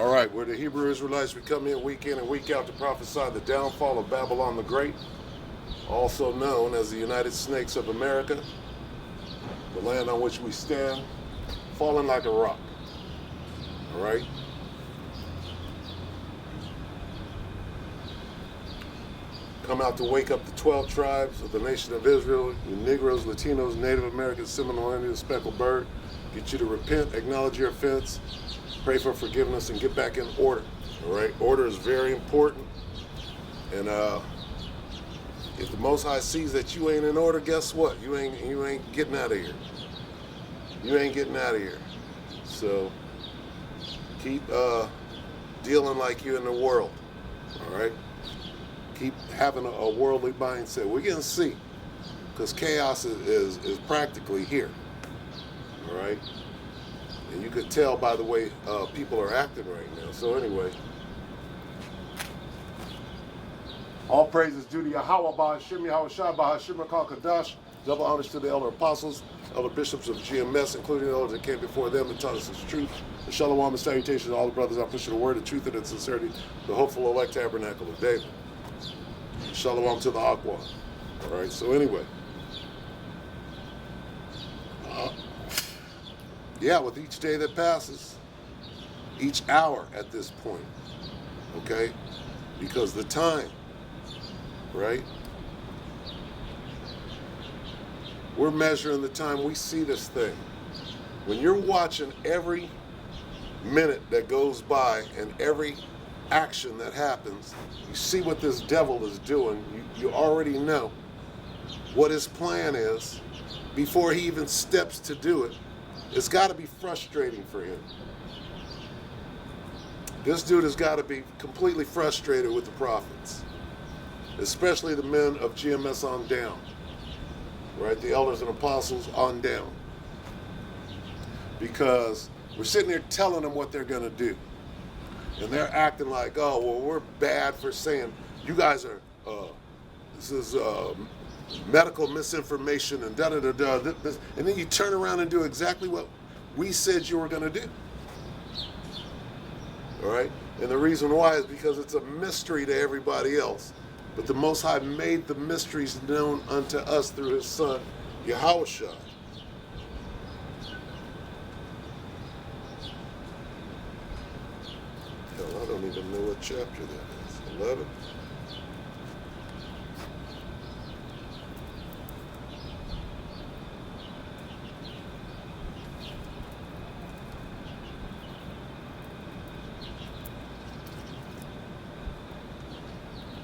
All right, we're the Hebrew Israelites. We come in week in and week out to prophesy the downfall of Babylon the Great, also known as the United Snakes of America, the land on which we stand, falling like a rock. All right? Come out to wake up the 12 tribes of the nation of Israel, you Negroes, Latinos, Native Americans, Seminole Indians, Speckled Bird. Get you to repent, acknowledge your offense, pray for forgiveness, and get back in order. All right? Order is very important. And if the Most High sees that you ain't in order, guess what? You ain't getting out of here. You ain't getting out of here. So keep dealing like you're in the world. All right? Keep having a worldly mindset. We're going to see, because chaos is practically here. All right? And you could tell by the way people are acting right now. So anyway, all praises due to Yahweh, Ba'ashim, Yahweh Shai, Ba'ashim, Rakal Kadash. Double honors to the elder apostles, elder bishops of GMS, including the elders that came before them and taught us the truth. And shalom and salutations to all the brothers out pushing the word of truth and sincerity, the hopeful elect tabernacle of David. Shalom to the Aqua. All right, so anyway. Yeah, with each day that passes, each hour at this point, okay? Because the time, right? We're measuring the time we see this thing. When you're watching every minute that goes by and every action that happens, you see what this devil is doing. You already know what his plan is before he even steps to do it. It's got to be frustrating for him. This dude has got to be completely frustrated with the prophets, especially the men of GMS on down, right? The elders and apostles on down, because we're sitting there telling them what they're going to do. And they're acting like, oh, well, we're bad for saying, you guys are, this is medical misinformation and da-da-da-da. And then you turn around and do exactly what we said you were going to do. All right? And the reason why is because it's a mystery to everybody else. But the Most High made the mysteries known unto us through his Son, Yahushua. I don't even know what chapter that is. 11?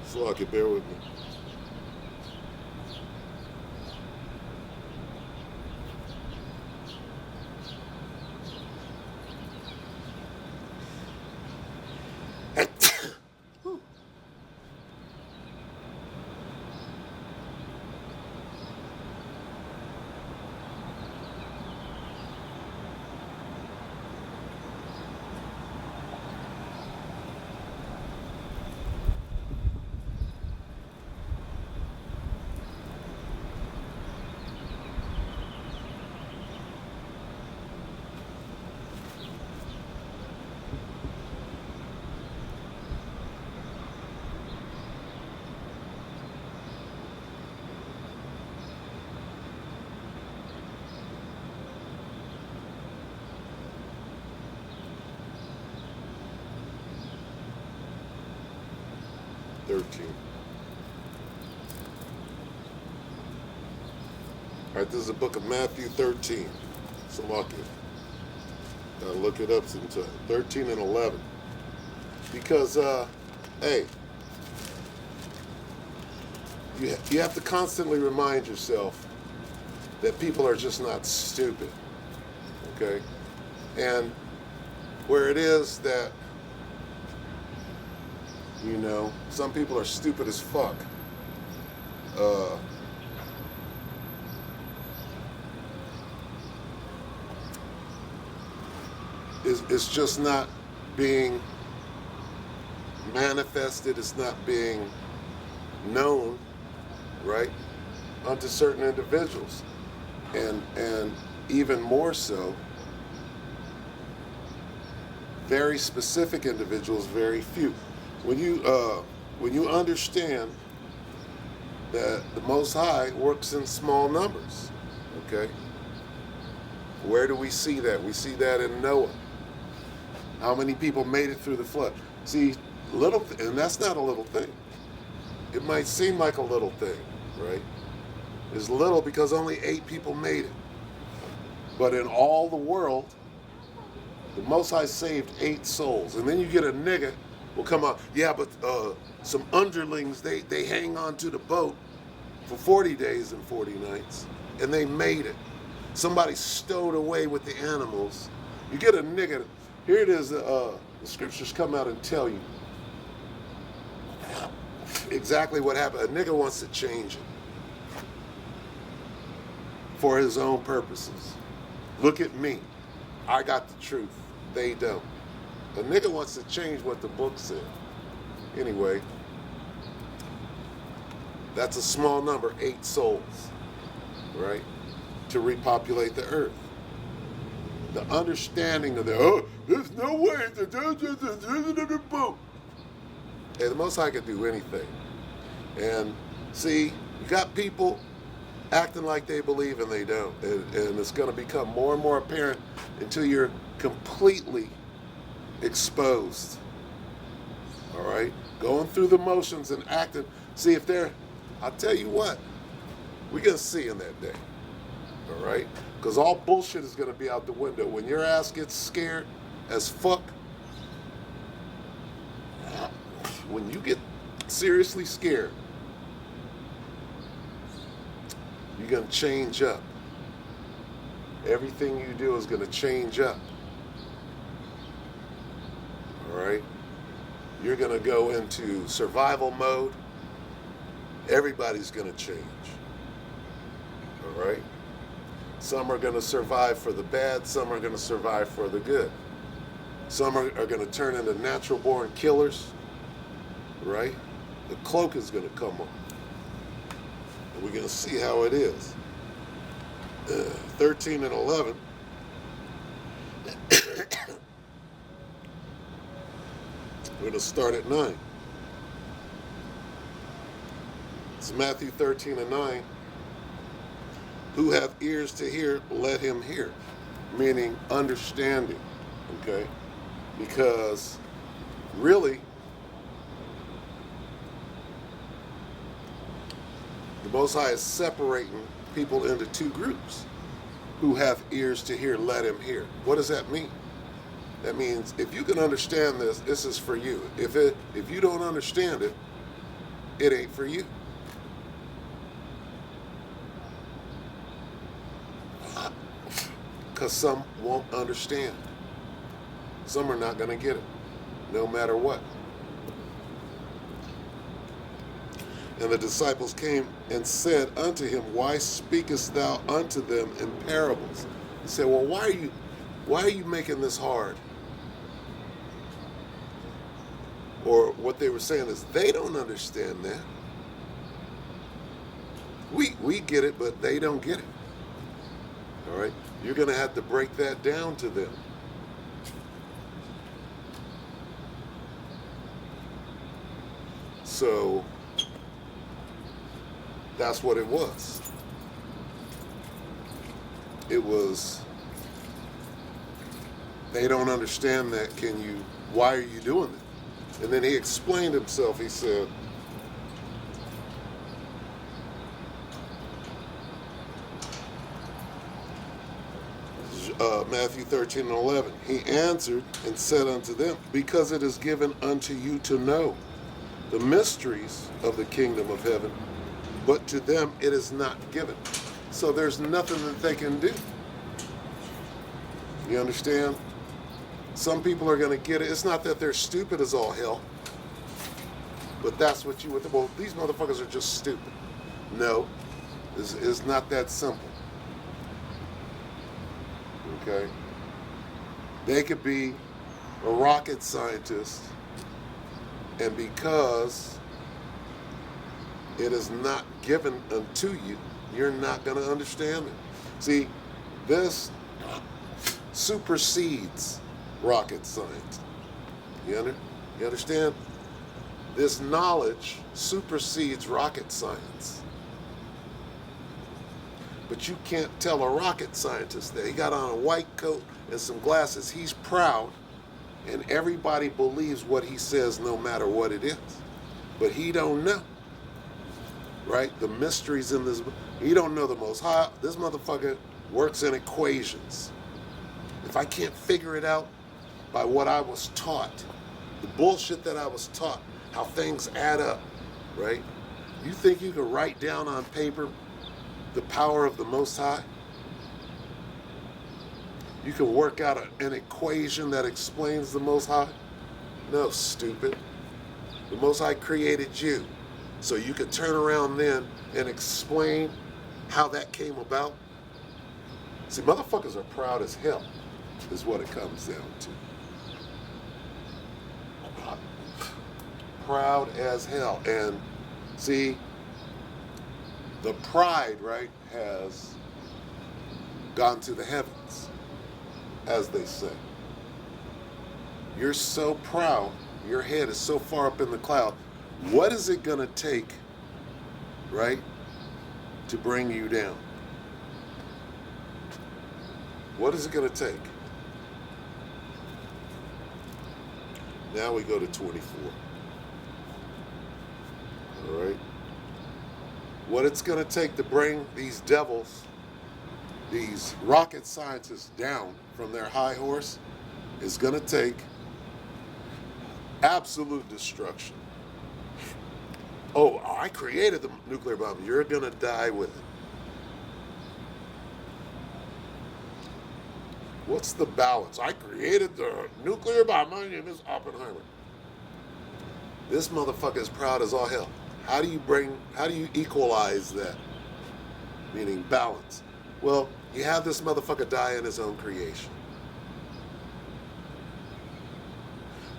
So I can bear with me. All right, this is the book of Matthew 13. Salakia. Gotta look it up sometime. 13 and 11. Because, hey, you have to constantly remind yourself that people are just not stupid. Okay? And where it is that, you know, some people are stupid as fuck. It's just not being manifested. It's not being known, right, unto certain individuals, and even more so, very specific individuals, very few. When you understand that the Most High works in small numbers, okay? Where do we see that? We see that in Noah. How many people made it through the flood? See, and that's not a little thing. It might seem like a little thing, right? It's little because only 8 people made it. But in all the world, the Most High saved 8 souls. And then you get a nigga will come out, yeah, but some underlings, they hang on to the boat for 40 days and 40 nights, and they made it. Somebody stowed away with the animals. You get a nigga, here it is, the scriptures come out and tell you exactly what happened. A nigga wants to change it for his own purposes. Look at me. I got the truth. They don't. A nigga wants to change what the book said. Anyway, that's a small number, 8 souls, right? To repopulate the earth. The understanding of there's no way the boat. Hey, the Most High can do anything. And see, you got people acting like they believe and they don't. And it's going to become more and more apparent until you're completely exposed. All right? Going through the motions and acting. See if I'll tell you what, we're going to see in that day. All right? Because all bullshit is going to be out the window. When your ass gets scared as fuck, when you get seriously scared, you're going to change up. Everything you do is going to change up. All right? You're going to go into survival mode. Everybody's going to change. All right? Some are going to survive for the bad. Some are going to survive for the good. Some are going to turn into natural-born killers. Right? The cloak is going to come on. And we're going to see how it is. 13 and 11. We're going to start at 9. It's Matthew 13 and 9. Who have ears to hear, let him hear. Meaning understanding. Okay? Because really, the Most High is separating people into 2 groups. Who have ears to hear, let him hear. What does that mean? That means if you can understand this, this is for you. If you don't understand it, it ain't for you. Because some won't understand. Some are not going to get it, no matter what. And the disciples came and said unto him, why speakest thou unto them in parables? He said, well, why are you making this hard? Or what they were saying is, they don't understand that. We get it, but they don't get it. All right? You're going to have to break that down to them. So that's what it was. It was, they don't understand that. Why are you doing it? And then he explained himself. He said, Matthew 13 and 11, he answered and said unto them, because it is given unto you to know the mysteries of the kingdom of heaven, but to them it is not given. So there's nothing that they can do. You understand? Some people are going to get it. It's not that they're stupid as all hell, but that's what you would, well, these motherfuckers are just stupid. No, it's not that simple. Okay? They could be a rocket scientist, and because it is not given unto you, you're not going to understand it. See, this supersedes rocket science. You understand? This knowledge supersedes rocket science. But you can't tell a rocket scientist that he got on a white coat and some glasses. He's proud, and everybody believes what he says no matter what it is. But he don't know, right? The mysteries in this. He don't know the Most High. This motherfucker works in equations. If I can't figure it out by what I was taught, the bullshit that I was taught, how things add up, right? You think you can write down on paper the power of the Most High? You can work out an equation that explains the Most High? No, stupid. The Most High created you, so you could turn around then and explain how that came about. See, motherfuckers are proud as hell, is what it comes down to. Proud as hell. And see, the pride, right, has gone to the heavens, as they say. You're so proud, your head is so far up in the cloud. What is it going to take, right, to bring you down? What is it going to take? Now we go to 24. All right? What it's going to take to bring these devils, these rocket scientists down from their high horse is going to take absolute destruction. Oh, I created the nuclear bomb. You're going to die with it. What's the balance? I created the nuclear bomb. My name is Oppenheimer. This motherfucker is proud as all hell. How do you equalize that? Meaning balance. Well, you have this motherfucker die in his own creation.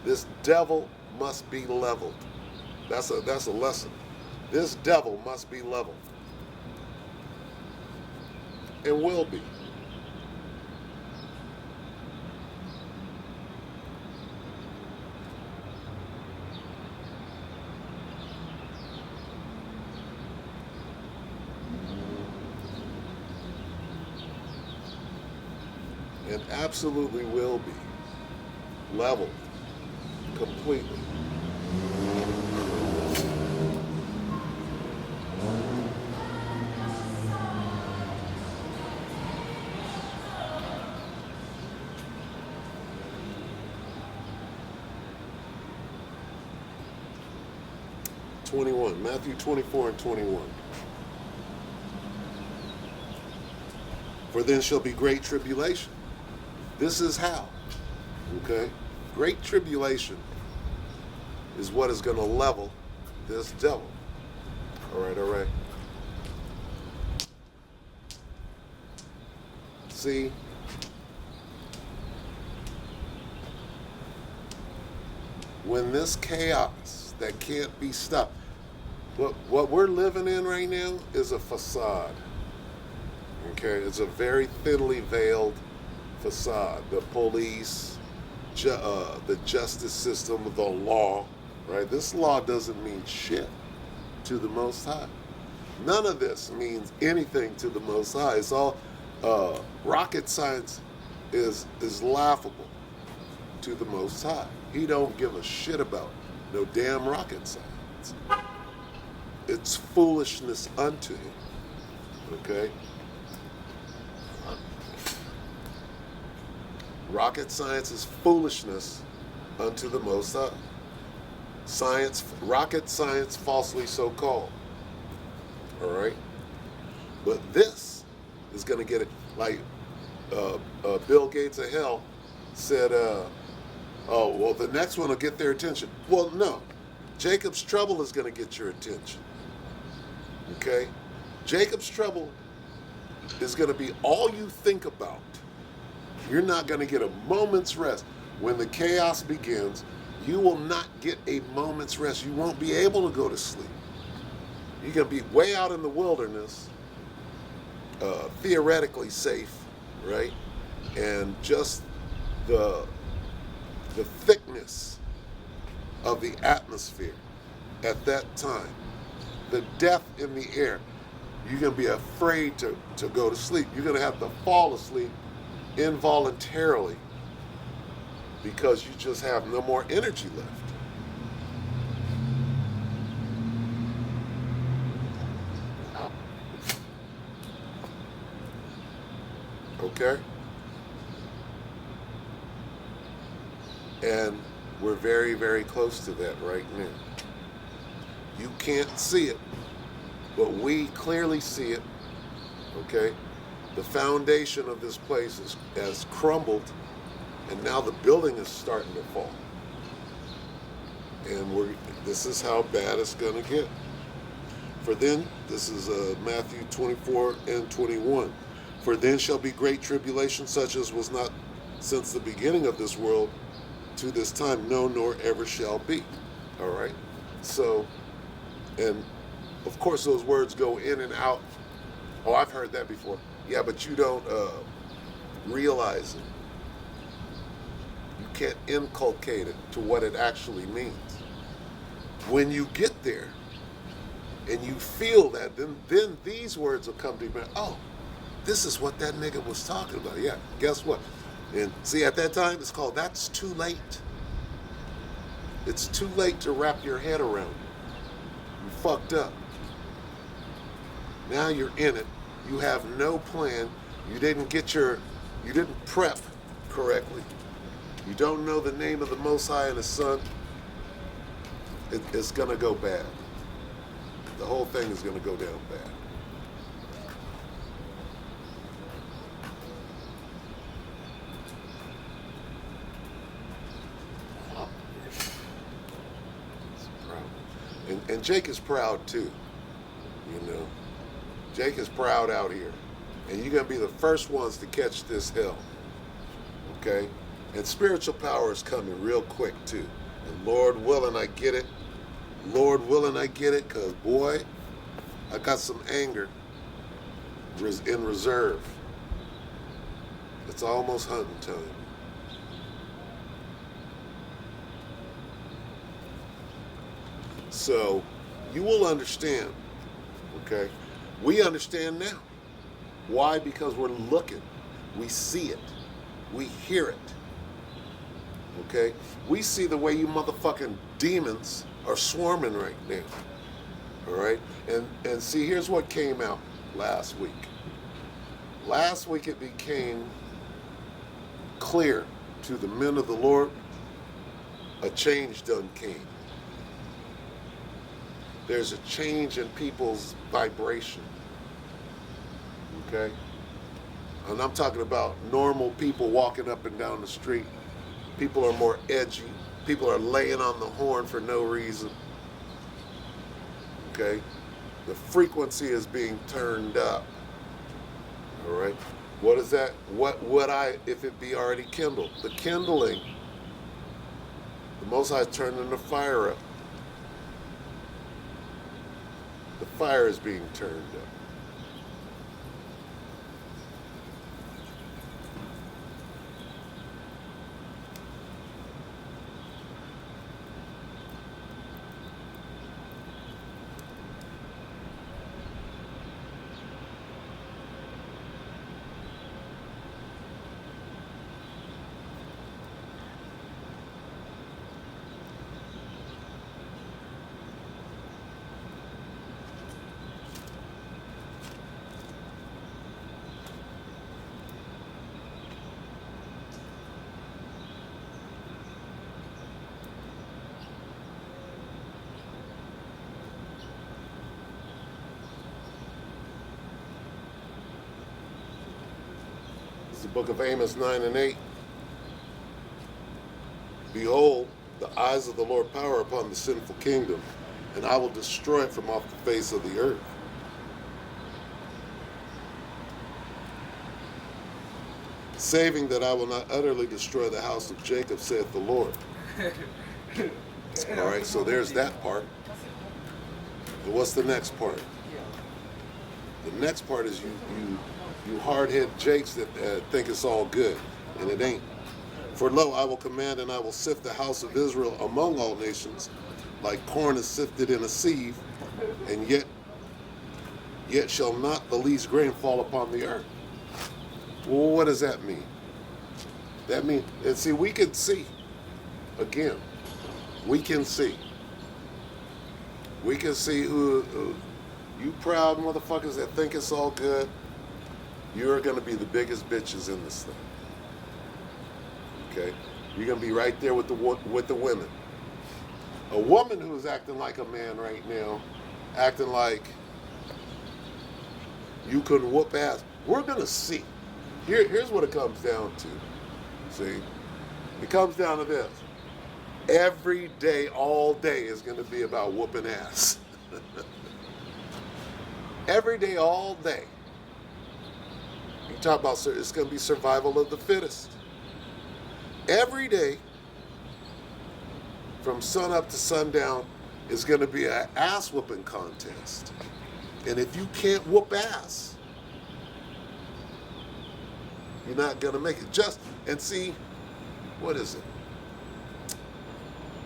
This devil must be leveled. That's a lesson. This devil must be leveled. And will be. And absolutely will be leveled completely. Matthew 24 and 21. For then shall be great tribulation. This is how. Okay? Great tribulation is what is going to level this devil. All right. See? When this chaos that can't be stopped, what we're living in right now is a facade. Okay? It's a very thinly veiled facade. The police, the justice system, the law, right? This law doesn't mean shit to the Most High. None of this means anything to the Most High. It's all rocket science is laughable to the Most High. He don't give a shit about no damn rocket science. It's foolishness unto him. Okay? Rocket science is foolishness unto the Most High. Rocket science falsely so called. All right? But this is going to get it. Like Bill Gates of hell said, oh, well, the next one will get their attention. Well, no. Jacob's Trouble is going to get your attention. Okay? Jacob's Trouble is going to be all you think about. You're not going to get a moment's rest. When the chaos begins, you will not get a moment's rest. You won't be able to go to sleep. You're going to be way out in the wilderness, theoretically safe, right? And just the the thickness of the atmosphere at that time, the depth in the air. You're going to be afraid to go to sleep. You're going to have to fall asleep involuntarily because you just have no more energy left. Okay? And we're very, very close to that right now. You can't see it, but we clearly see it. Okay? The foundation of this place has crumbled, and now the building is starting to fall. And this is how bad it's going to get. For then, this is Matthew 24 and 21. For then shall be great tribulation, such as was not since the beginning of this world to this time, no, nor ever shall be. All right? So, and of course those words go in and out. Oh, I've heard that before. Yeah, but you don't realize it. You can't inculcate it to what it actually means. When you get there and you feel that, then these words will come to you. Oh, this is what that nigga was talking about. Yeah, guess what? And see, at that time, it's called that's too late. It's too late to wrap your head around it. You fucked up. Now you're in it. You have no plan. You didn't prep correctly. You don't know the name of the Most High and His Son. It's going to go bad. The whole thing is going to go down bad. And Jake is proud too, you know. Jake is proud out here. And you're going to be the first ones to catch this hell, okay? And spiritual power is coming real quick too. And Lord willing, I get it. Lord willing, I get it, because boy, I got some anger in reserve. It's almost hunting time. So you will understand, okay? We understand now. Why? Because we're looking. We see it. We hear it. Okay? We see the way you motherfucking demons are swarming right now. All right? And see, here's what came out last week. Last week it became clear to the men of the Lord, a change done came. There's a change in people's vibration, okay? And I'm talking about normal people walking up and down the street. People are more edgy. People are laying on the horn for no reason, okay? The frequency is being turned up, all right? What is that? What would if it be already kindled? The kindling, the Most High is turning the fire up. The fire is being turned up. It's the book of Amos 9 and 8. Behold, the eyes of the Lord power upon the sinful kingdom, and I will destroy it from off the face of the earth. Saving that I will not utterly destroy the house of Jacob, saith the Lord. All right, so there's that part. And what's the next part? The next part is you hard-headed jakes that think it's all good, and it ain't. For lo, I will command and I will sift the house of Israel among all nations, like corn is sifted in a sieve, and yet shall not the least grain fall upon the earth. Well, what does that mean? That means, and see, we can see, again, we can see who you proud motherfuckers that think it's all good, you're going to be the biggest bitches in this thing. Okay? You're going to be right there with the women. A woman who's acting like a man right now, acting like you couldn't whoop ass, we're going to see. Here's what it comes down to. See? It comes down to this. Every day, all day is going to be about whooping ass. Every day, all day. You talk about it's going to be survival of the fittest. Every day, from sun up to sundown, is going to be an ass whooping contest. And if you can't whoop ass, you're not going to make it. And see, what is it?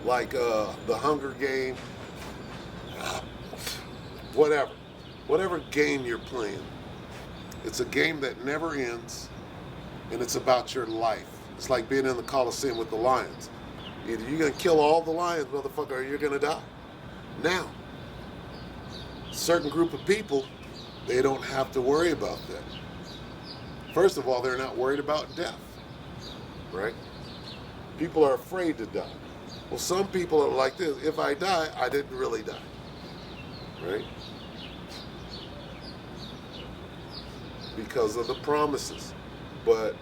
Like the Hunger Game, whatever game you're playing. It's a game that never ends, and it's about your life. It's like being in the Coliseum with the lions. Either you're going to kill all the lions, motherfucker, or you're going to die. Now, a certain group of people, they don't have to worry about that. First of all, they're not worried about death, right? People are afraid to die. Well, some people are like this. If I die, I didn't really die, right? Because of the promises. But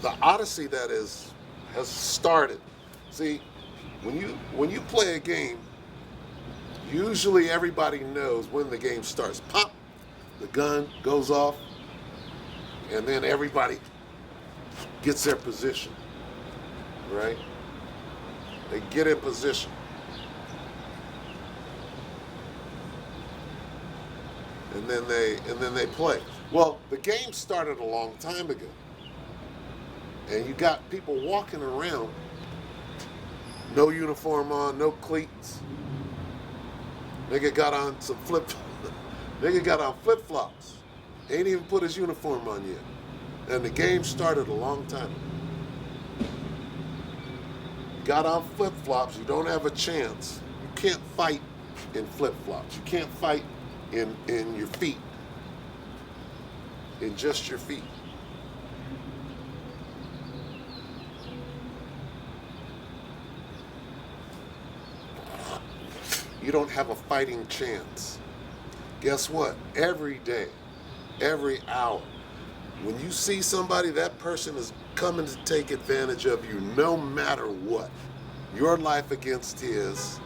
the odyssey that has started. See, when you play a game, usually everybody knows when the game starts. Pop, the gun goes off, and then everybody gets their position, right? They get in position. And then they play. Well, the game started a long time ago. And you got people walking around, no uniform on, no cleats. Nigga got on flip-flops. Ain't even put his uniform on yet. And the game started a long time ago. Got on flip-flops, you don't have a chance. You can't fight in flip-flops. You can't fight in your feet. In just your feet. You don't have a fighting chance. Guess what? Every day, every hour, when you see somebody, that person is coming to take advantage of you no matter what. Your life against his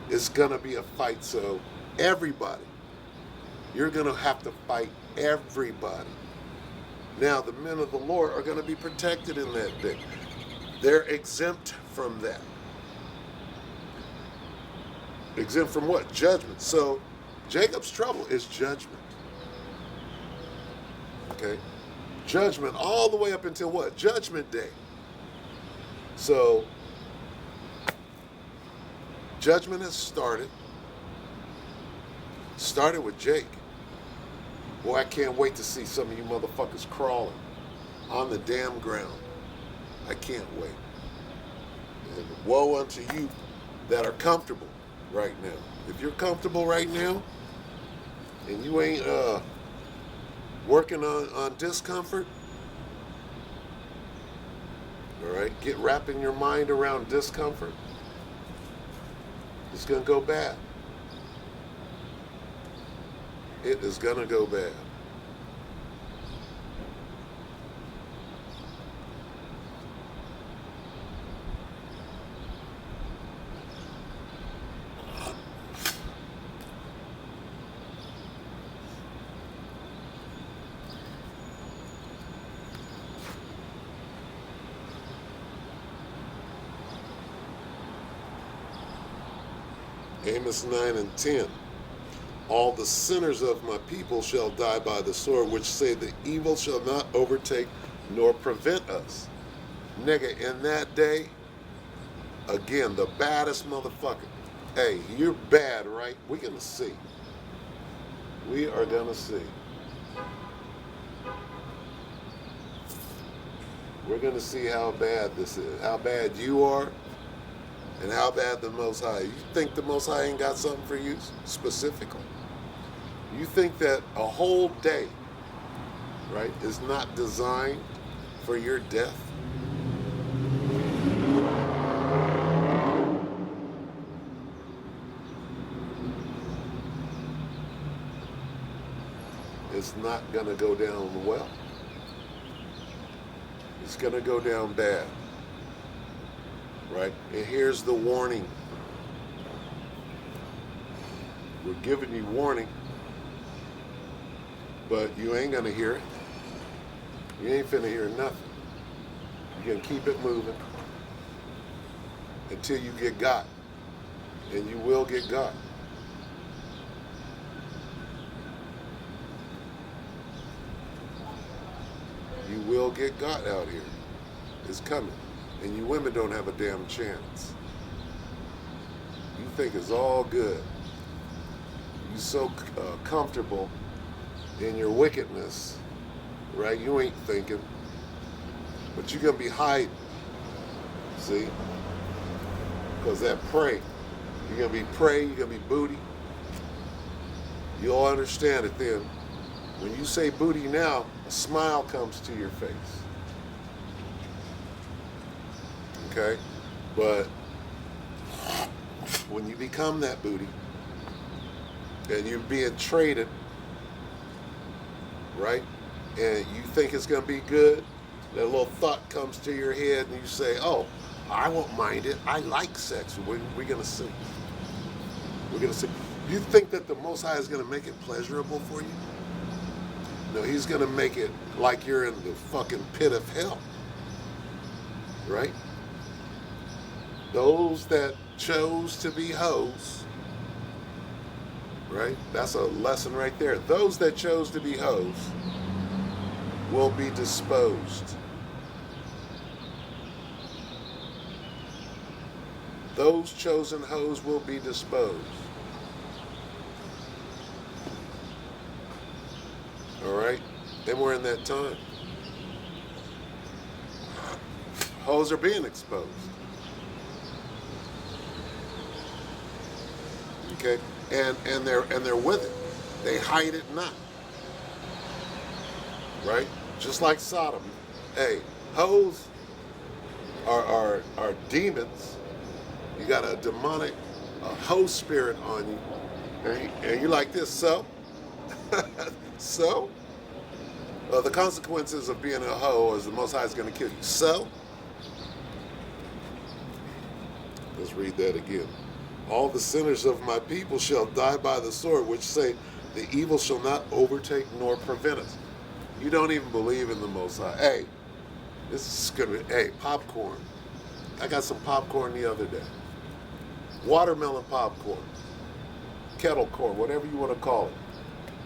is going to be a fight. So everybody, you're going to have to fight everybody. Now, the men of the Lord are going to be protected in that day. They're exempt from that. Exempt from what? Judgment. So Jacob's trouble is judgment. Okay? Judgment all the way up until what? Judgment Day. So judgment has started. Started with Jake. Boy, I can't wait to see some of you motherfuckers crawling on the damn ground. I can't wait. And woe unto you that are comfortable right now. If you're comfortable right now and you ain't working on discomfort, all right, get wrapping your mind around discomfort, it's going to go bad. It is going to go bad. Amos 9 and 10. All the sinners of my people shall die by the sword, which say the evil shall not overtake nor prevent us. Nigga, in that day, again, the baddest motherfucker. Hey, you're bad, right? We're gonna see. We are gonna see. We're gonna see how bad this is, how bad you are, and how bad the Most High. You think the Most High ain't got something for you specifically? You think that a whole day, right, is not designed for your death? It's not gonna go down well. It's gonna go down bad. Right? And here's the warning. We're giving you warning, but you ain't gonna hear it. You ain't finna hear nothing. You're gonna keep it moving until you get got. And you will get got. You will get got out here. It's coming. And you women don't have a damn chance. You think it's all good. You so comfortable in your wickedness, right? You ain't thinking. But you're going to be hiding. See? Because that prey. You're going to be prey, you're going to be booty. You'll understand it then. When you say booty now, a smile comes to your face. Okay? But when you become that booty and you're being traded, right? And you think it's going to be good, that little thought comes to your head and you say, oh, I won't mind it. I like sex. We're going to see. We're going to see. You think that the Most High is going to make it pleasurable for you? No, he's going to make it like you're in the fucking pit of hell. Right? Those that chose to be hoes, right? That's a lesson right there. Those that chose to be hoes will be disposed. Those chosen hoes will be disposed. All right? And we're in that time. Hoes are being exposed. Okay? And they're with it. They hide it not. Right? Just like Sodom. Hey, hoes are demons. You got a demonic hoe spirit on you. And you're like this, so? So? The consequences of being a hoe is the Most High is going to kill you. So? Let's read that again. All the sinners of my people shall die by the sword, which say, the evil shall not overtake nor prevent us. You don't even believe in the Most High. Hey, this is going to be, hey, popcorn. I got some popcorn the other day. Watermelon popcorn. Kettle corn, whatever you want to call it.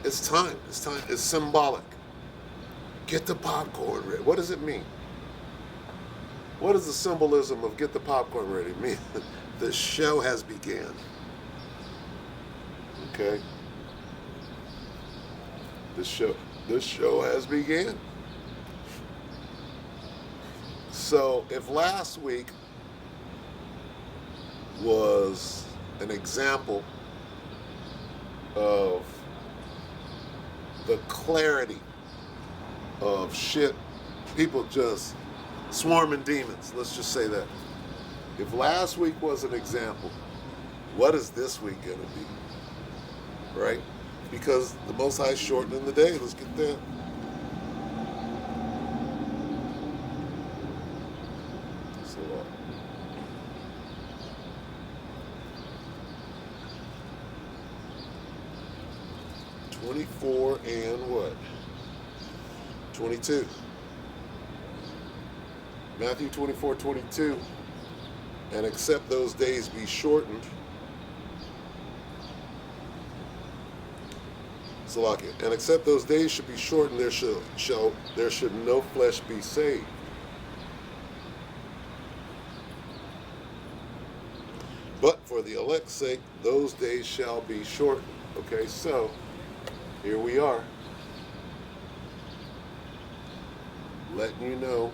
It's time. It's time. It's symbolic. Get the popcorn ready. What does it mean? What is the symbolism of get the popcorn ready mean? The show has begun. Okay? The show has begun. So if last week was an example of the clarity of shit, people just swarming demons, let's just say that. If last week was an example, what is this week going to be? Right? Because the Most High is shortening the day. Let's get that. So, 24 and what? 22. Matthew 24:22. And except those days be shortened, Salakia. And except those days should be shortened, there should no flesh be saved. But for the elect's sake, those days shall be shortened. Okay, so here we are, letting you know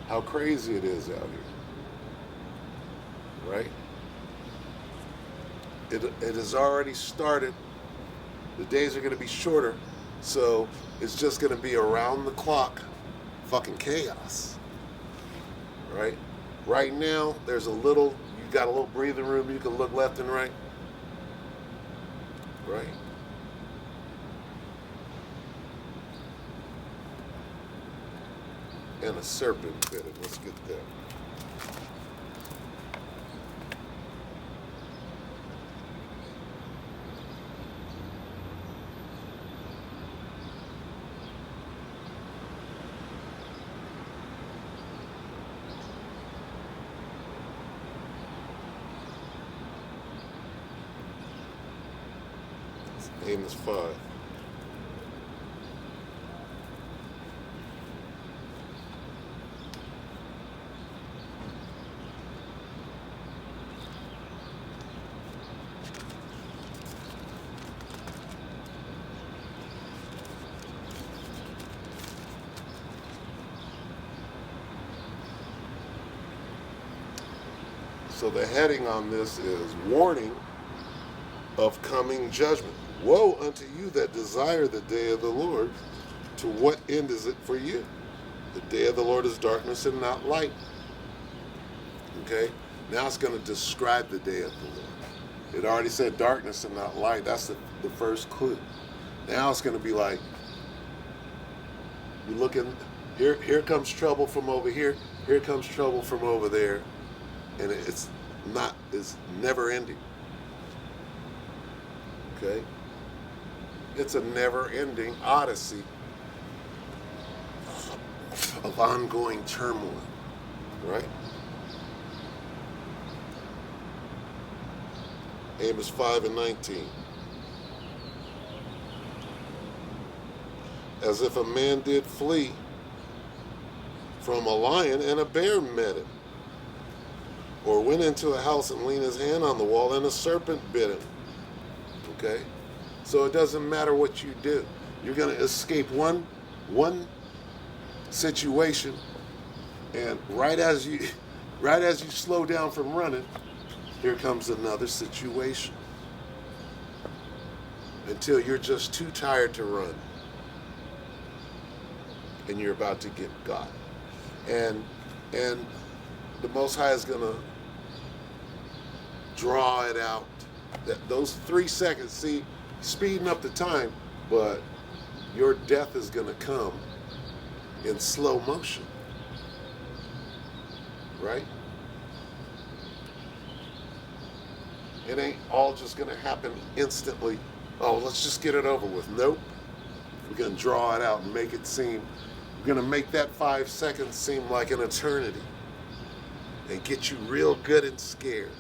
how crazy it is out here, right? It has already started. The days are going to be shorter, so it's just going to be around the clock fucking chaos, right? Right now, there's you got a little breathing room, you can look left and right, right? And a serpent bit it. Let's get that. Amos 5. So the heading on this is warning of coming judgment. Woe unto you that desire the day of the Lord. To what end is it for you? The day of the Lord is darkness and not light. Okay? Now it's going to describe the day of the Lord. It already said darkness and not light. That's the first clue. Now it's going to be like, you looking, here comes trouble from over here. Here comes trouble from over there. And it's never ending. Okay? It's a never-ending odyssey of ongoing turmoil, right? Amos 5:19. As if a man did flee from a lion and a bear met him, or went into a house and leaned his hand on the wall and a serpent bit him. Okay? So it doesn't matter what you do. You're going to escape one situation, and right as you slow down from running, here comes another situation. Until you're just too tired to run. And you're about to get got. And the Most High is going to draw it out. Those 3 seconds, see, speeding up the time, but your death is going to come in slow motion, right? It ain't all just going to happen instantly. Oh, let's just get it over with. Nope. We're going to draw it out and make it seem, we're going to make that 5 seconds seem like an eternity and get you real good and scared.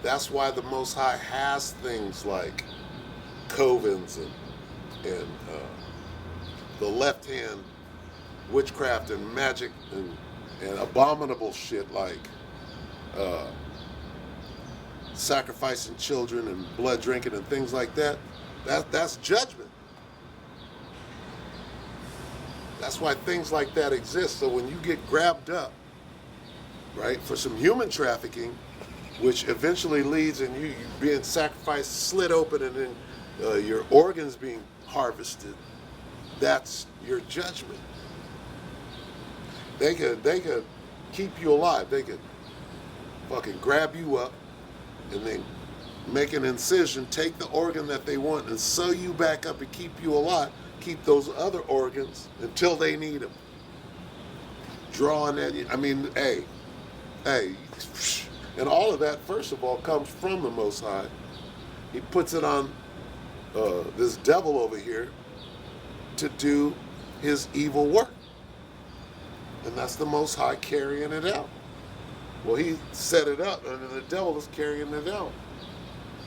That's why the Most High has things like covens and the left hand witchcraft and magic and abominable shit like sacrificing children and blood drinking and things like that. That's judgment. That's why things like that exist. So when you get grabbed up, right, for some human trafficking, which eventually leads in you being sacrificed, slit open, and then your organs being harvested, that's your judgment. They could keep you alive. They could fucking grab you up and then make an incision, take the organ that they want and sew you back up and keep you alive, keep those other organs until they need them. Drawing at you. I mean, hey. And all of that, first of all, comes from the Most High. He puts it on this devil over here to do his evil work. And that's the Most High carrying it out. Well, he set it up, and the devil is carrying it out.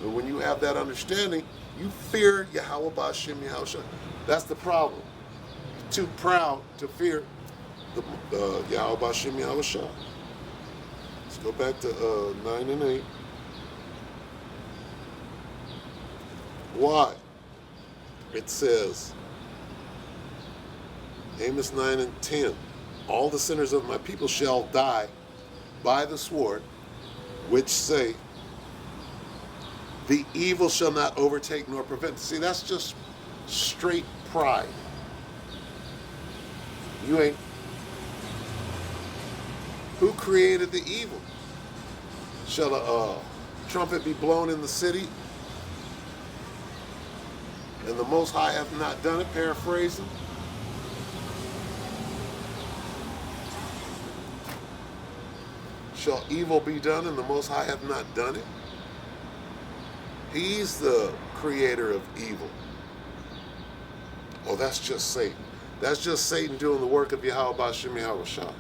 And when you have that understanding, you fear Yahweh Ba'Shem Yahushua. That's the problem. You're too proud to fear the Yahweh Ba'Shem Yahushua. Let's go back to 9 and 8. Why? It says, Amos 9 and 10, all the sinners of my people shall die by the sword, which say, the evil shall not overtake nor prevent. See, that's just straight pride. You ain't. Who created the evil? Shall a trumpet be blown in the city, and the Most High hath not done it? Paraphrasing. Shall evil be done, and the Most High hath not done it? He's the creator of evil. Oh, that's just Satan. That's just Satan doing the work of Yahweh Ba'Shem Yahushua.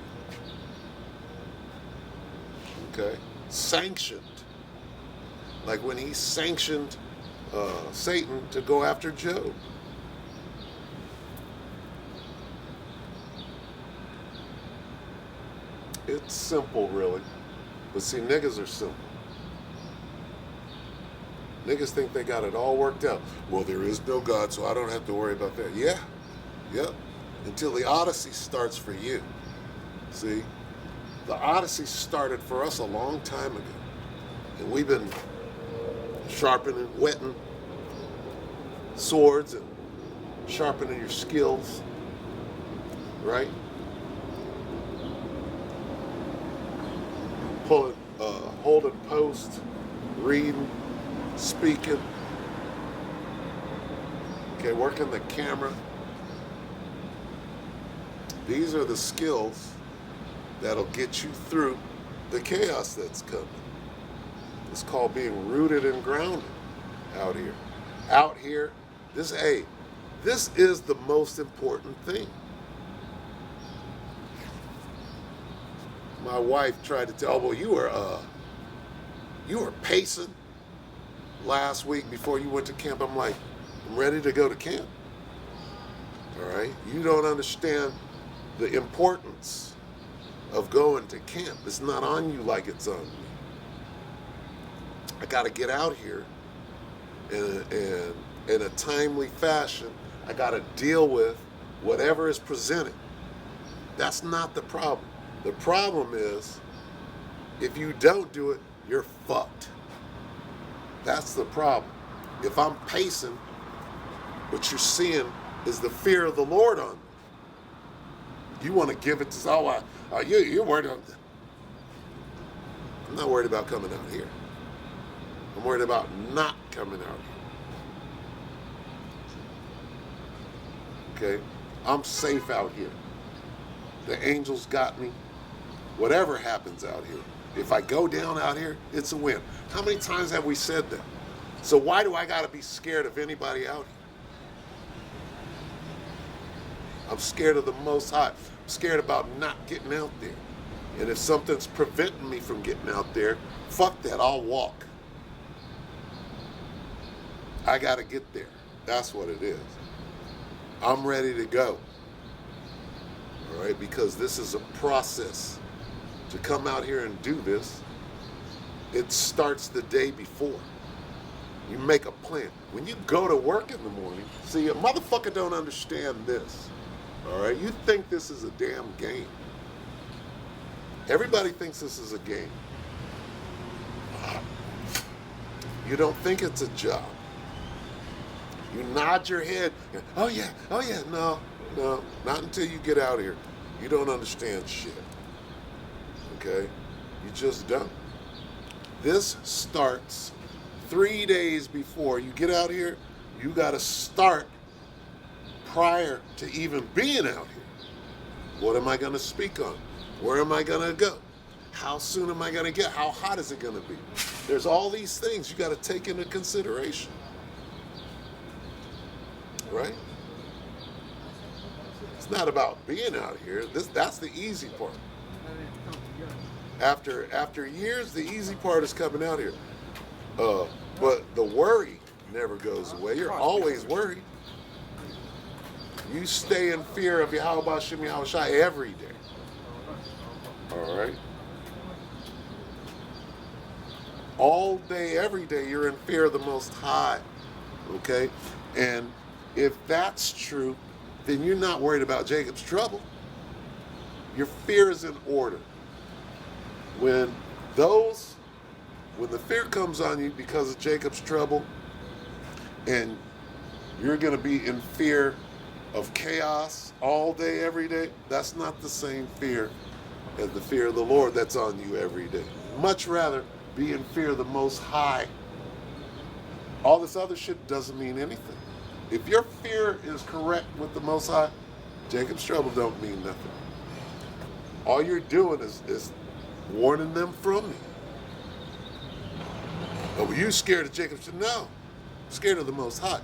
Okay? Sanctioned. Like when he sanctioned Satan to go after Job. It's simple, really. But see, niggas are simple. Niggas think they got it all worked out. Well, there is no God, so I don't have to worry about that. Yeah. Yep. Until the Odyssey starts for you. See? The Odyssey started for us a long time ago. And we've been sharpening, whetting swords and sharpening your skills. Right? Pulling, holding post, reading, speaking. Okay, working the camera. These are the skills that'll get you through the chaos that's coming. It's called being rooted and grounded out here. Out here, this is the most important thing. My wife tried to tell, well, you were pacing last week before you went to camp. I'm like, I'm ready to go to camp. All right? You don't understand the importance of going to camp. It's not on you like it's on me. I got to get out here in a timely fashion. I got to deal with whatever is presented. That's not the problem. The problem is, if you don't do it, you're fucked. That's the problem. If I'm pacing, what you're seeing is the fear of the Lord on me. You want to give it to, you're worried about, I'm not worried about coming out here. I'm worried about not coming out here. Okay? I'm safe out here. The angels got me. Whatever happens out here. If I go down out here, it's a win. How many times have we said that? So why do I got to be scared of anybody out here? I'm scared of the Most High. I'm scared about not getting out there. And if something's preventing me from getting out there, fuck that, I'll walk. I got to get there. That's what it is. I'm ready to go. All right, because this is a process. To come out here and do this, it starts the day before. You make a plan. When you go to work in the morning, see, a motherfucker don't understand this. All right, you think this is a damn game. Everybody thinks this is a game. You don't think it's a job. You nod your head. Oh yeah, no, not until you get out here. You don't understand shit. Okay? You just don't. This starts 3 days before you get out here. You got to start prior to even being out here. What am I going to speak on? Where am I going to go? How soon am I going to get? How hot is it going to be? There's all these things you got to take into consideration. Right? It's not about being out here. That's the easy part. After years, the easy part is coming out here. But the worry never goes away. You're always worried. You stay in fear of Yahweh Shem Yahweh Shai every day. All right? All day, every day, you're in fear of the Most High. Okay? And if that's true, then you're not worried about Jacob's trouble. Your fear is in order. When the fear comes on you because of Jacob's trouble, and you're going to be in fear of chaos all day, every day, that's not the same fear as the fear of the Lord that's on you every day. Much rather be in fear of the Most High. All this other shit doesn't mean anything. If your fear is correct with the Most High, Jacob's trouble don't mean nothing. All you're doing is warning them from me. Oh, were you scared of Jacob's trouble? No, I'm scared of the Most High.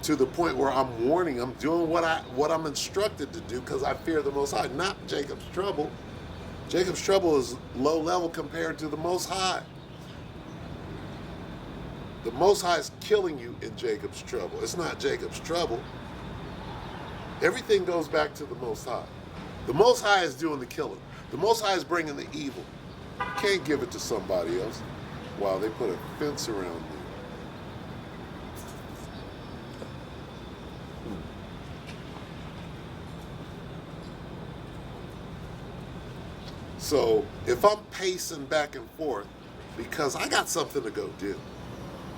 To the point where I'm warning, I'm doing what I'm instructed to do because I fear the Most High, not Jacob's trouble. Jacob's trouble is low level compared to the Most High. The Most High is killing you in Jacob's trouble. It's not Jacob's trouble. Everything goes back to the Most High. The Most High is doing the killing. The Most High is bringing the evil. You can't give it to somebody else. Wow, they put a fence around you. So if I'm pacing back and forth because I got something to go do,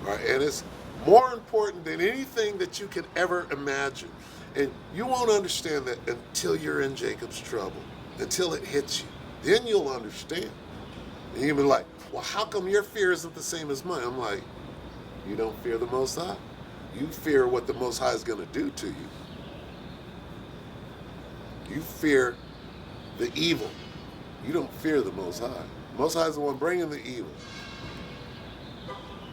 right? And it's more important than anything that you could ever imagine. And you won't understand that until you're in Jacob's trouble, until it hits you. Then you'll understand. And you'll be like, well, how come your fear isn't the same as mine? I'm like, you don't fear the Most High. You fear what the Most High is going to do to you. You fear the evil. You don't fear the Most High. Most High is the one bringing the evil.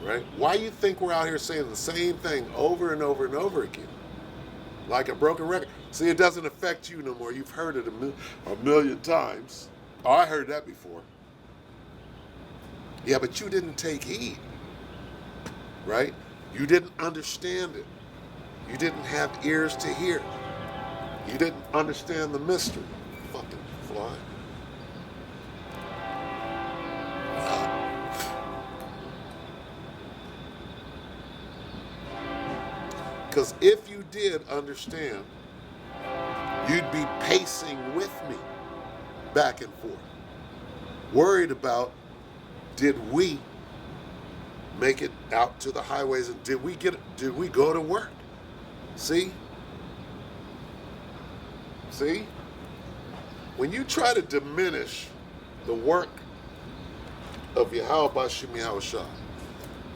Right? Why you think we're out here saying the same thing over and over and over again? Like a broken record. See, it doesn't affect you no more. You've heard it a million times. Oh, I heard that before. Yeah, but you didn't take heed. Right? You didn't understand it. You didn't have ears to hear. You didn't understand the mystery. Fucking fly. Because if you did understand, you'd be pacing with me back and forth, worried about, did we make it out to the highways and did we go to work? See? When you try to diminish the work of Yahweh Bashim Yahweh Shai,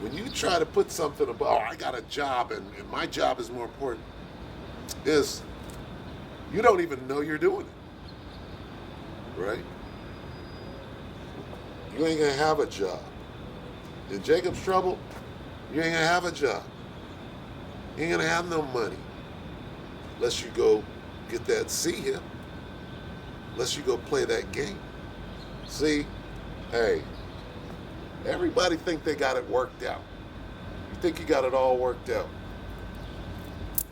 when you try to put something about, oh, I got a job and my job is more important, is you don't even know you're doing it, right? You ain't gonna have a job. In Jacob's trouble, you ain't gonna have a job. You ain't gonna have no money unless you go get that him, unless you go play that game. See, hey, everybody think they got it worked out. You think you got it all worked out.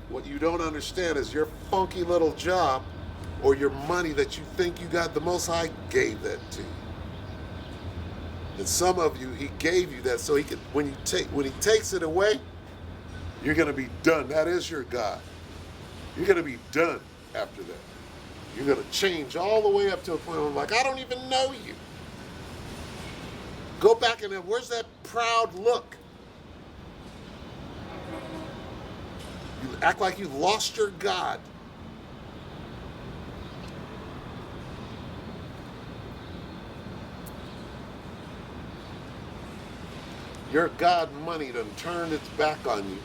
What you don't understand is your funky little job or your money that you think you got, the Most High gave that to you. And some of you, he gave you that so he could, when he takes it away, you're going to be done. That is your God. You're going to be done after that. You're going to change all the way up to a point where I'm like, I don't even know you. Go back and then, where's that proud look? You act like you've lost your God. Your God money done turned its back on you.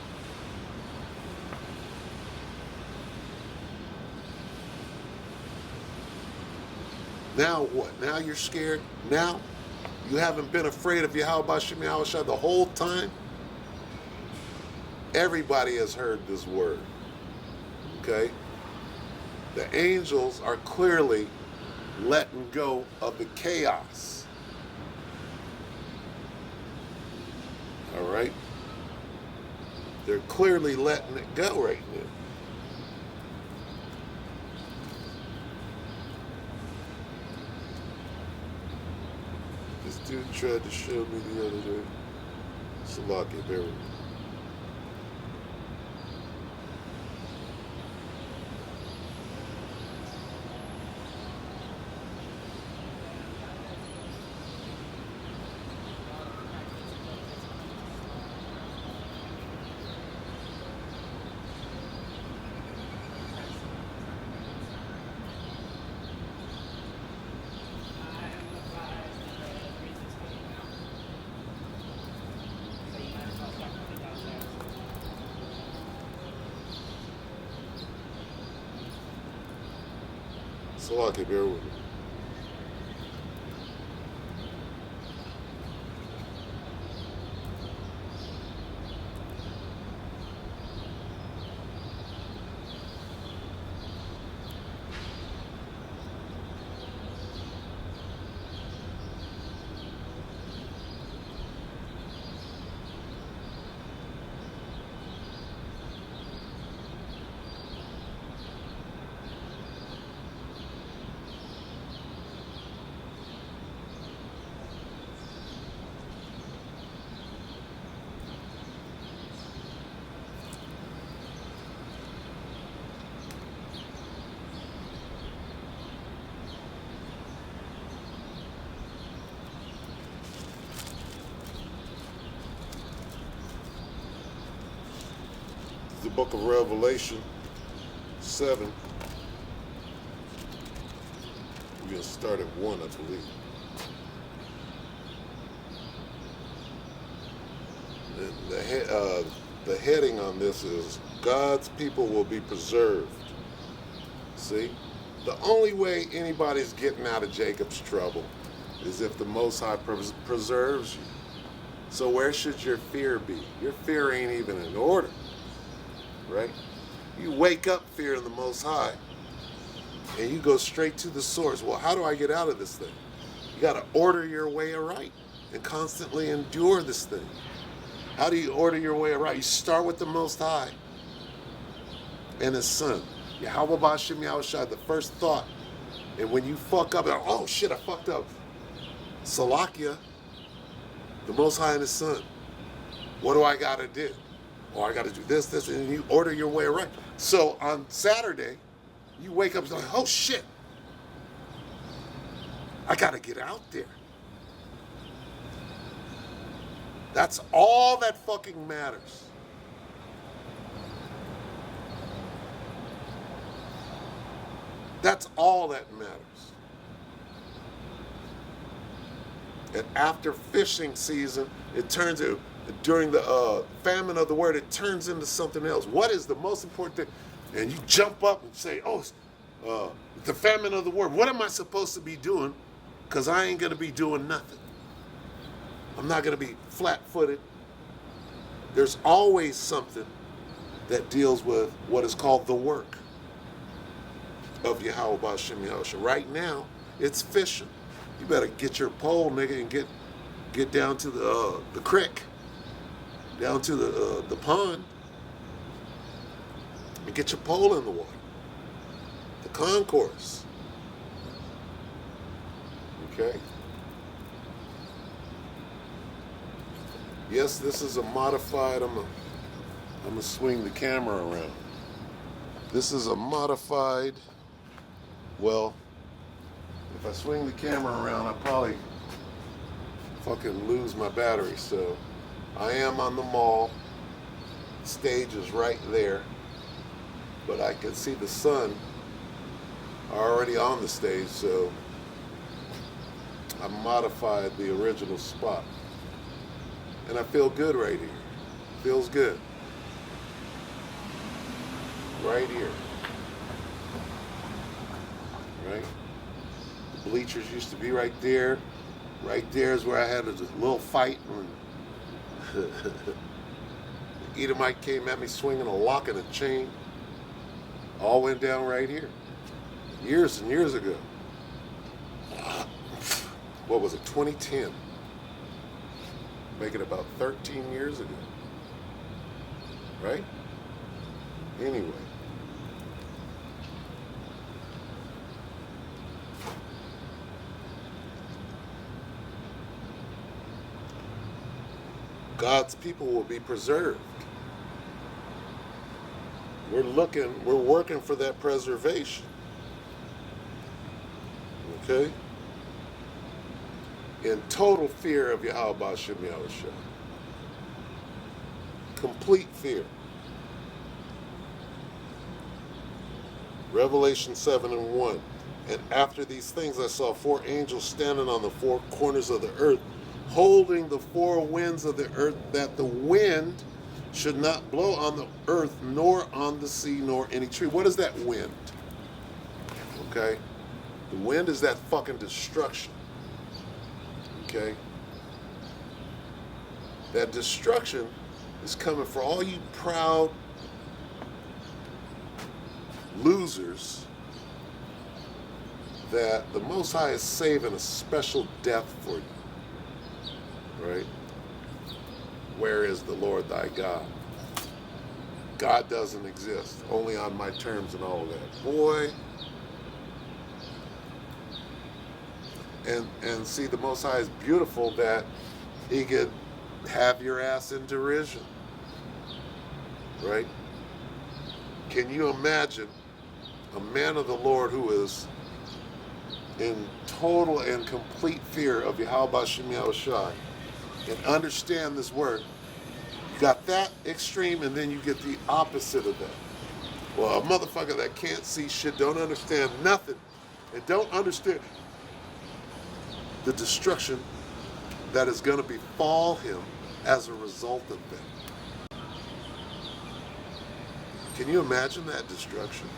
Now what? Now you're scared? Now you haven't been afraid of Yahweh Bashim Yahweh Shai the whole time? Everybody has heard this word. Okay? The angels are clearly letting go of the chaos. All right? They're clearly letting it go right now. This dude tried to show me the other day. Salaki, bear with me. Salaki, bear with me. The book of Revelation 7. We're going to start at 1, I believe. The heading on this is God's people will be preserved. See? The only way anybody's getting out of Jacob's trouble is if the Most High preserves you. So where should your fear be? Your fear ain't even in order. Right? You wake up fearing the Most High and you go straight to the source. Well, how do I get out of this thing? You got to order your way aright and constantly endure this thing. How do you order your way aright? You start with the Most High and His Son. Yahweh B'Shem Yahushua, the first thought. And when you fuck up, oh shit, I fucked up. Salakia, the Most High and His Son. What do I got to do? Oh, I got to do this, and you order your way right. So on Saturday, you wake up and like, oh shit, I got to get out there. That's all that fucking matters. That's all that matters. And after fishing season, it turns into, during the famine of the word, it turns into something else. What is the most important thing? And you jump up and say, oh, the famine of the word. What am I supposed to be doing? Because I ain't going to be doing nothing. I'm not going to be flat-footed. There's always something that deals with what is called the work of Yahweh B'Shem Yahushua. Right now, it's fishing. You better get your pole, nigga, and get down to the creek, down to the pond, and get your pole in the water. The concourse. Okay? Yes, this is a modified, I'm gonna swing the camera around. This is a modified, well, if I swing the camera around, I'll probably fucking lose my battery. So I am on the mall. Stage is right there. But I can see the sun already on the stage, so I modified the original spot. And I feel good right here. Feels good. Right here. Right? The bleachers used to be right there. Right there is where I had a little fight when the Edomite came at me swinging a lock and a chain. All went down right here. years and years ago. What was it, 2010? Make it about 13 years ago. Right? Anyway. God's people will be preserved. We're working for that preservation. Okay? In total fear of Yahweh Ba'ashem Yahushua. Complete fear. Revelation 7:1. And after these things I saw 4 angels standing on the 4 corners of the earth, holding the 4 winds of the earth, that the wind should not blow on the earth, nor on the sea, nor any tree. What is that wind? Okay? The wind is that fucking destruction. Okay? That destruction is coming for all you proud losers that the Most High is saving a special death for you. Right? Where is the Lord thy God? God doesn't exist, only on my terms and all of that. Boy. And see, the Most High is beautiful that he could have your ass in derision. Right? Can you imagine a man of the Lord who is in total and complete fear of Yahweh Ba'ashem Yahushua and understand this word? You got that extreme, and then you get the opposite of that. Well, a motherfucker that can't see shit, don't understand nothing, and don't understand the destruction that is going to befall him as a result of that. Can you imagine that destruction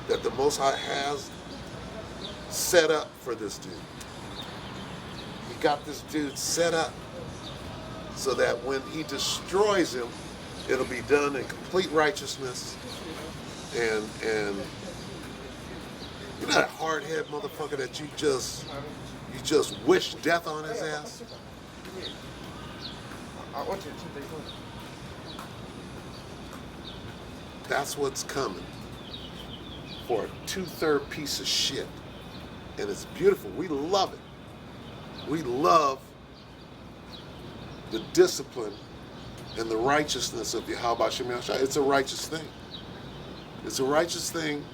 that the Most High has set up for this dude? He got this dude set up so that when he destroys him, it'll be done in complete righteousness. And you're not a hard-head motherfucker that you just wish death on his ass. That's what's coming for a 2/3 piece of shit. And it's beautiful. We love it. We love the discipline and the righteousness of Yahweh Ba'ashem Yahushua. It's a righteous thing. It's a righteous thing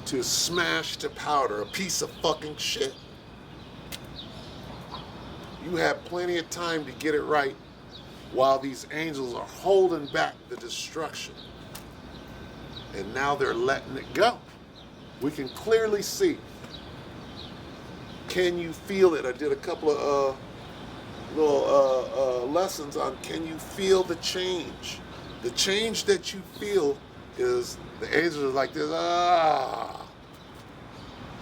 to smash to powder a piece of fucking shit. You have plenty of time to get it right while these angels are holding back the destruction. And now they're letting it go. We can clearly see. Can you feel it? I did a couple of little lessons on can you feel the change? The change that you feel is the angels are like this. Ah.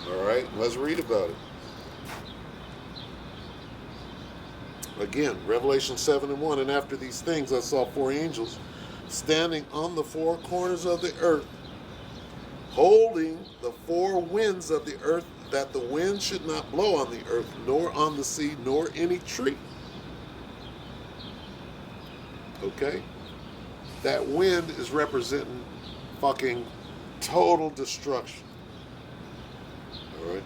All right, let's read about it. Again, Revelation 7:1. And after these things I saw 4 angels standing on the 4 corners of the earth, holding the 4 winds of the earth, that the wind should not blow on the earth, nor on the sea, nor any tree. Okay? That wind is representing fucking total destruction. Alright?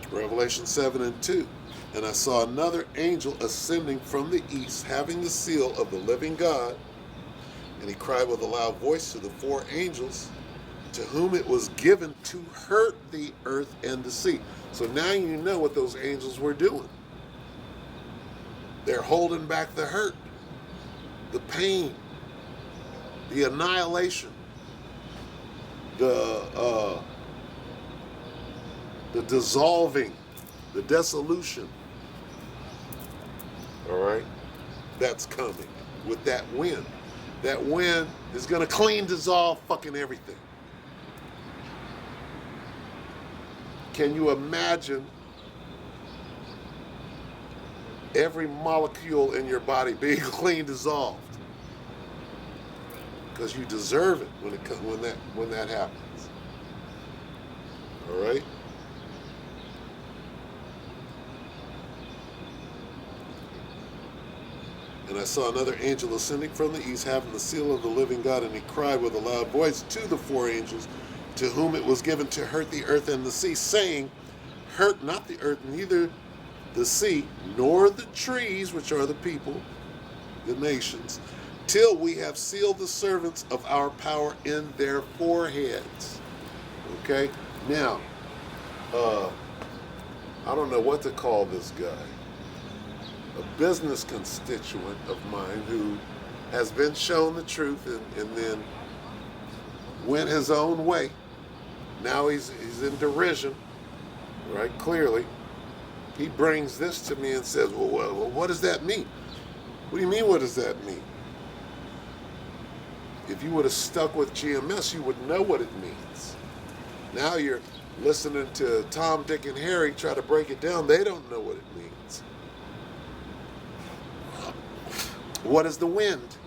Revelation 7:2. And I saw another angel ascending from the east, having the seal of the living God. And he cried with a loud voice to the 4 angels, to whom it was given to hurt the earth and the sea. So now you know what those angels were doing. They're holding back the hurt, the pain, the annihilation, the dissolving, the dissolution. All right? That's coming with that wind. That wind is going to clean, dissolve fucking everything. Can you imagine every molecule in your body being clean, dissolved? Because you deserve it when that happens. All right? And I saw another angel ascending from the east, having the seal of the living God, and he cried with a loud voice to the four angels, to whom it was given to hurt the earth and the sea, saying, hurt not the earth, neither the sea, nor the trees, which are the people, the nations, till we have sealed the servants of our power in their foreheads. Okay? Now, I don't know what to call this guy. A business constituent of mine who has been shown the truth and then went his own way. Now he's in derision, right? Clearly. He brings this to me and says, well, what does that mean? What do you mean, what does that mean? If you would have stuck with GMS, you would know what it means. Now you're listening to Tom, Dick, and Harry try to break it down. They don't know what it means. What is the wind?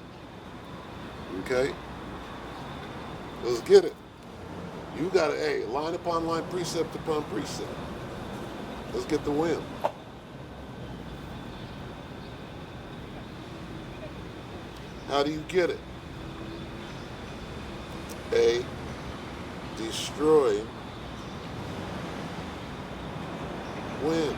Okay? Let's get it. You got to, line upon line, precept upon precept. Let's get the wind. How do you get it? A, destroying wind.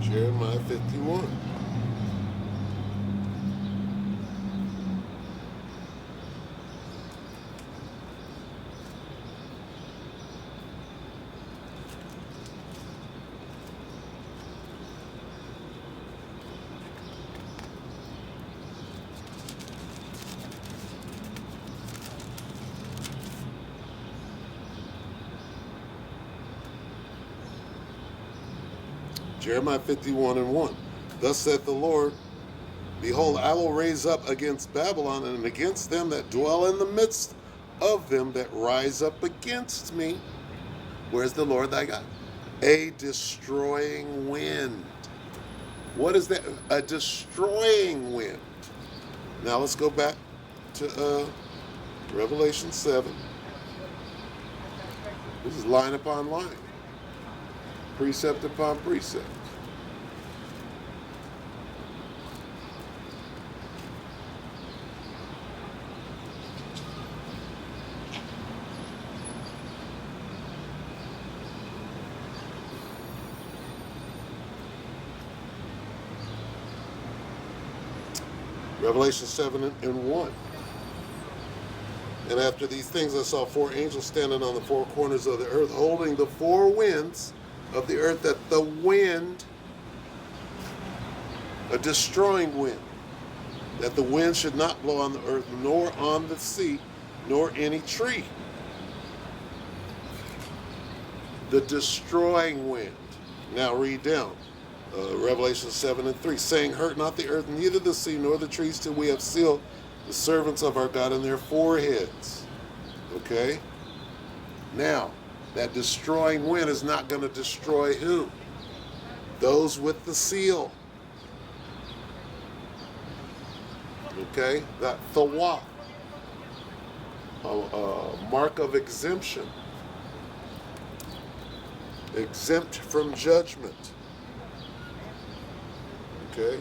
Jeremiah 51. Jeremiah 51:1. Thus saith the Lord, behold, I will raise up against Babylon and against them that dwell in the midst of them that rise up against me. Where's the Lord thy God? A destroying wind. What is that? A destroying wind. Now let's go back to Revelation 7. This is line upon line. Precept upon precept. Revelation 7:1. And after these things I saw four angels standing on the four corners of the earth, holding the four winds of the earth, that the wind, a destroying wind, that the wind should not blow on the earth, nor on the sea, nor any tree. The destroying wind. Now read down. Revelation 7:3, saying, hurt not the earth, neither the sea, nor the trees, till we have sealed the servants of our God in their foreheads. Okay? Now, that destroying wind is not going to destroy who? Those with the seal. Okay? That thawah, a mark of exemption. Exempt from judgment. Okay?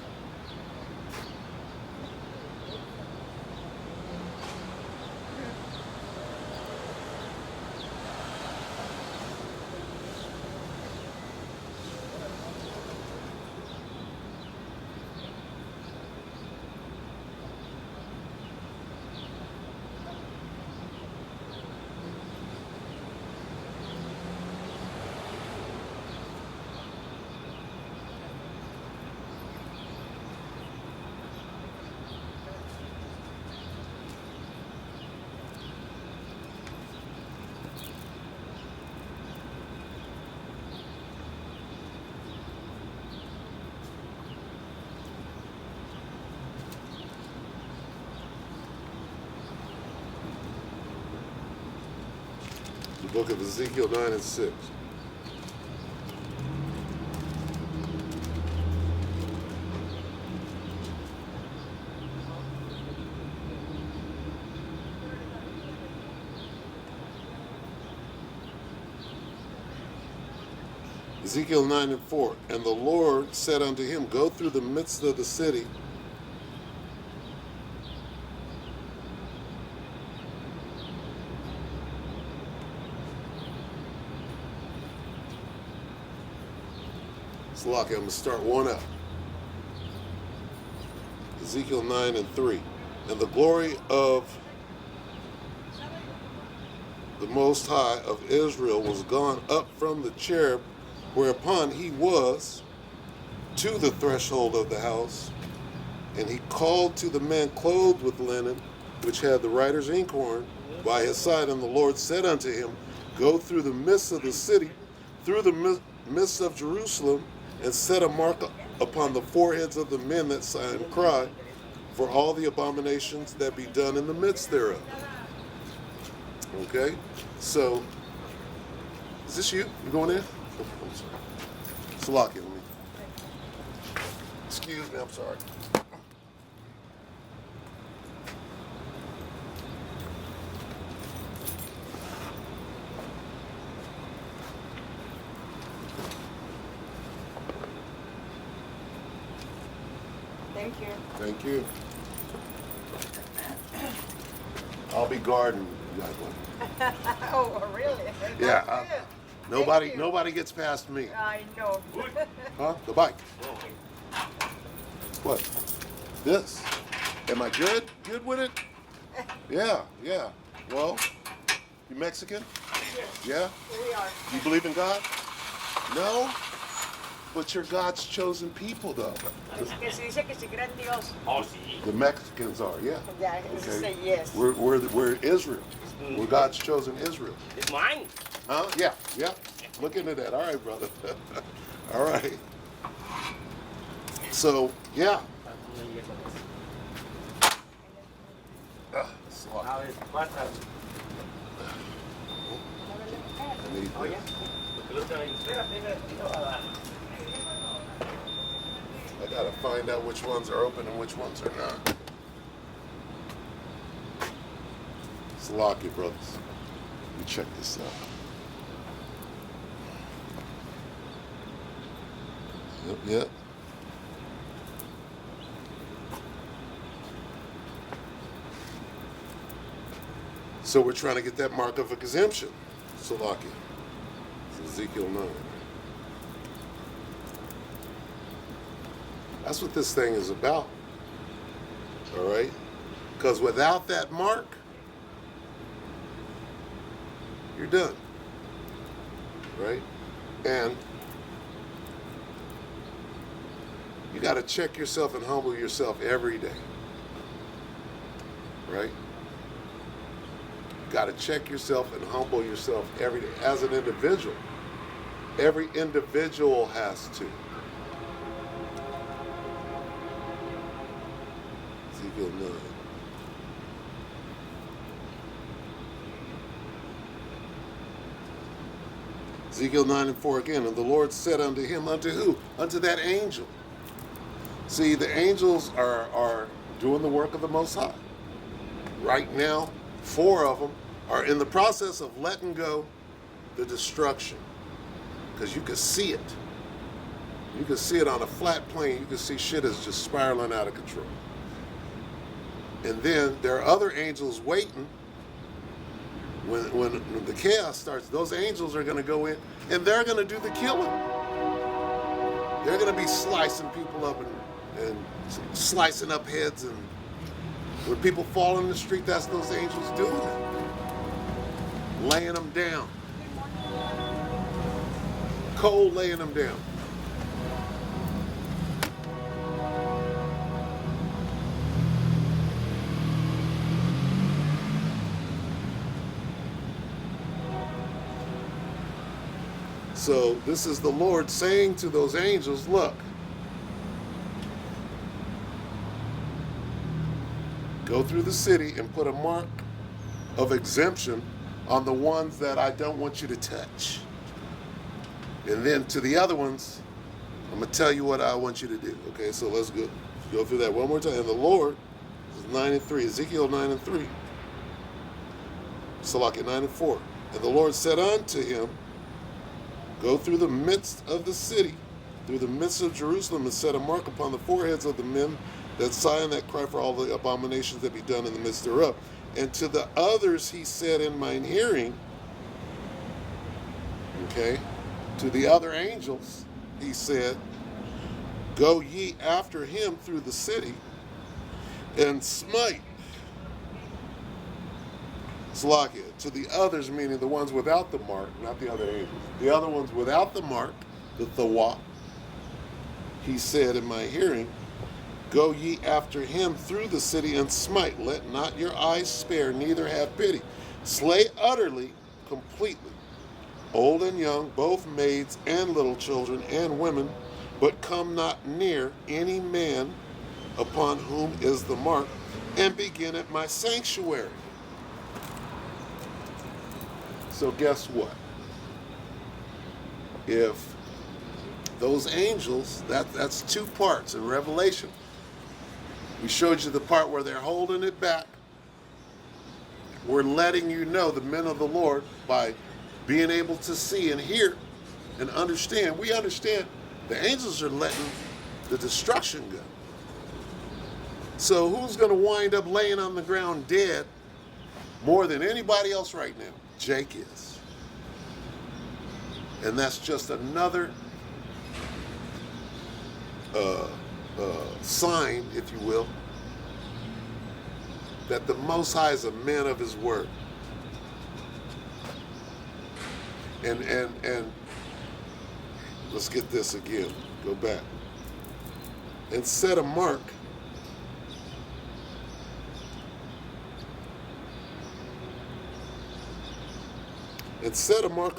The book of Ezekiel 9:6. Ezekiel 9 and 4. And the Lord said unto him, Go through the midst of the city. It's lucky. I'm going to start one up. Ezekiel 9 and 3. And the glory of the Most High of Israel was gone up from the cherub whereupon he was to the threshold of the house. And he called to the man clothed with linen, which had the writer's inkhorn by his side. And the Lord said unto him, Go through the midst of the city, through the midst of Jerusalem, and set a mark upon the foreheads of the men that sigh and cry, for all the abominations that be done in the midst thereof. Okay? So, is this you? You going in? Oh, I'm sorry. Salaki, let me. Excuse me, I'm sorry. Thank you. Thank you. I'll be guarding you guys. Oh, really? Yeah. That's good. Nobody gets past me. I know. Huh? The bike. What? This? Am I good? Good with it? Yeah. Well, you Mexican? Yes, Yeah? we are. You believe in God? No? But you're God's chosen people, though. Es que se dice que si creen Dios. Oh, sí. The Mexicans are, yeah. Yeah, it's say yes. We're Israel. We're God's chosen Israel. It's mine. Huh? Yeah. Look into that. All right, brother. All right. So, yeah. Slow. A ver, pasa. I need Oye, this. porque lo traen. Espérate, no va a dar. I gotta find out which ones are open and which ones are not. Salaki, brothers. Let me check this out. Yep. So we're trying to get that mark of exemption. Salaki. It's Ezekiel 9. That's what this thing is about. All right? Because without that mark, you're done. Right? And you got to check yourself and humble yourself every day. Right? You got to check yourself and humble yourself every day as an individual. Every individual has to. Ezekiel 9. Ezekiel 9 and 4 again. And the Lord said unto him, unto who? Unto that angel. See, the angels are doing the work of the Most High. Right now, 4 of them are in the process of letting go the destruction. Because you can see it. You can see it on a flat plane. You can see shit is just spiraling out of control. And then there are other angels waiting. When the chaos starts, those angels are going to go in and they're going to do the killing. They're going to be slicing people up and slicing up heads. And when people fall in the street, that's those angels doing it. Laying them down. Cold laying them down. So this is the Lord saying to those angels, look, go through the city and put a mark of exemption on the ones that I don't want you to touch. And then to the other ones, I'm going to tell you what I want you to do. Okay, so let's go through that one more time. And the Lord, this is 9 and 3, Ezekiel 9 and 3, Salaki 9 and 4. And the Lord said unto him, Go through the midst of the city, through the midst of Jerusalem, and set a mark upon the foreheads of the men that sigh and that cry for all the abominations that be done in the midst thereof. And to the others he said in mine hearing, okay, to the other angels he said, go ye after him through the city and smite. Slakia. To the others, meaning the ones without the mark, not the other angels. The other ones without the mark, the Thawah, he said in my hearing, go ye after him through the city and smite. Let not your eyes spare, neither have pity. Slay utterly, completely, old and young, both maids and little children and women, but come not near any man upon whom is the mark, and begin at my sanctuary. So guess what? If those angels, that's two parts in Revelation. We showed you the part where they're holding it back. We're letting you know the men of the Lord by being able to see and hear and understand. We understand the angels are letting the destruction go. So who's going to wind up laying on the ground dead more than anybody else right now? Jake is. And that's just another sign, if you will, that the Most High is a man of his word. And let's get this again. Go back. And set a mark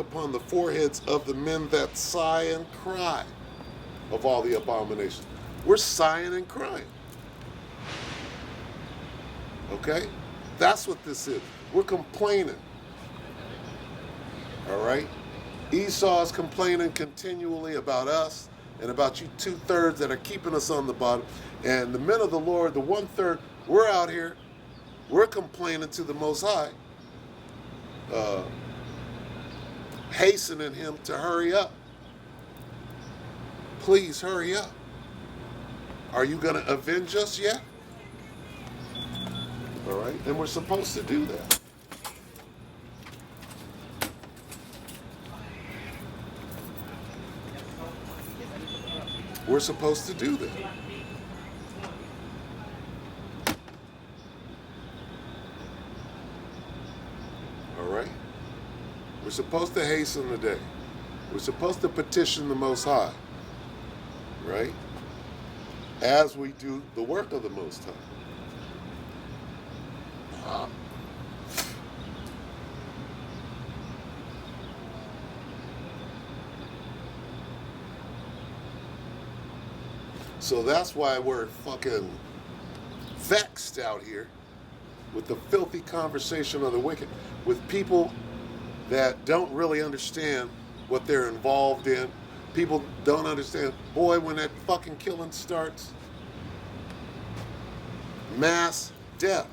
upon the foreheads of the men that sigh and cry of all the abominations. We're sighing and crying. Okay? That's what this is. We're complaining. All right? Esau is complaining continually about us and about you 2/3 that are keeping us on the bottom. And the men of the Lord, the 1/3, we're out here. We're complaining to the Most High, hastening him to hurry up. Please hurry up. Are you going to avenge us yet? All right, and we're supposed to do that. We're supposed to do that. All right? We're supposed to hasten the day. We're supposed to petition the Most High. Right? As we do the work of the Most High. So that's why we're fucking vexed out here with the filthy conversation of the wicked, with people that don't really understand what they're involved in. People don't understand. Boy, when that fucking killing starts, mass death.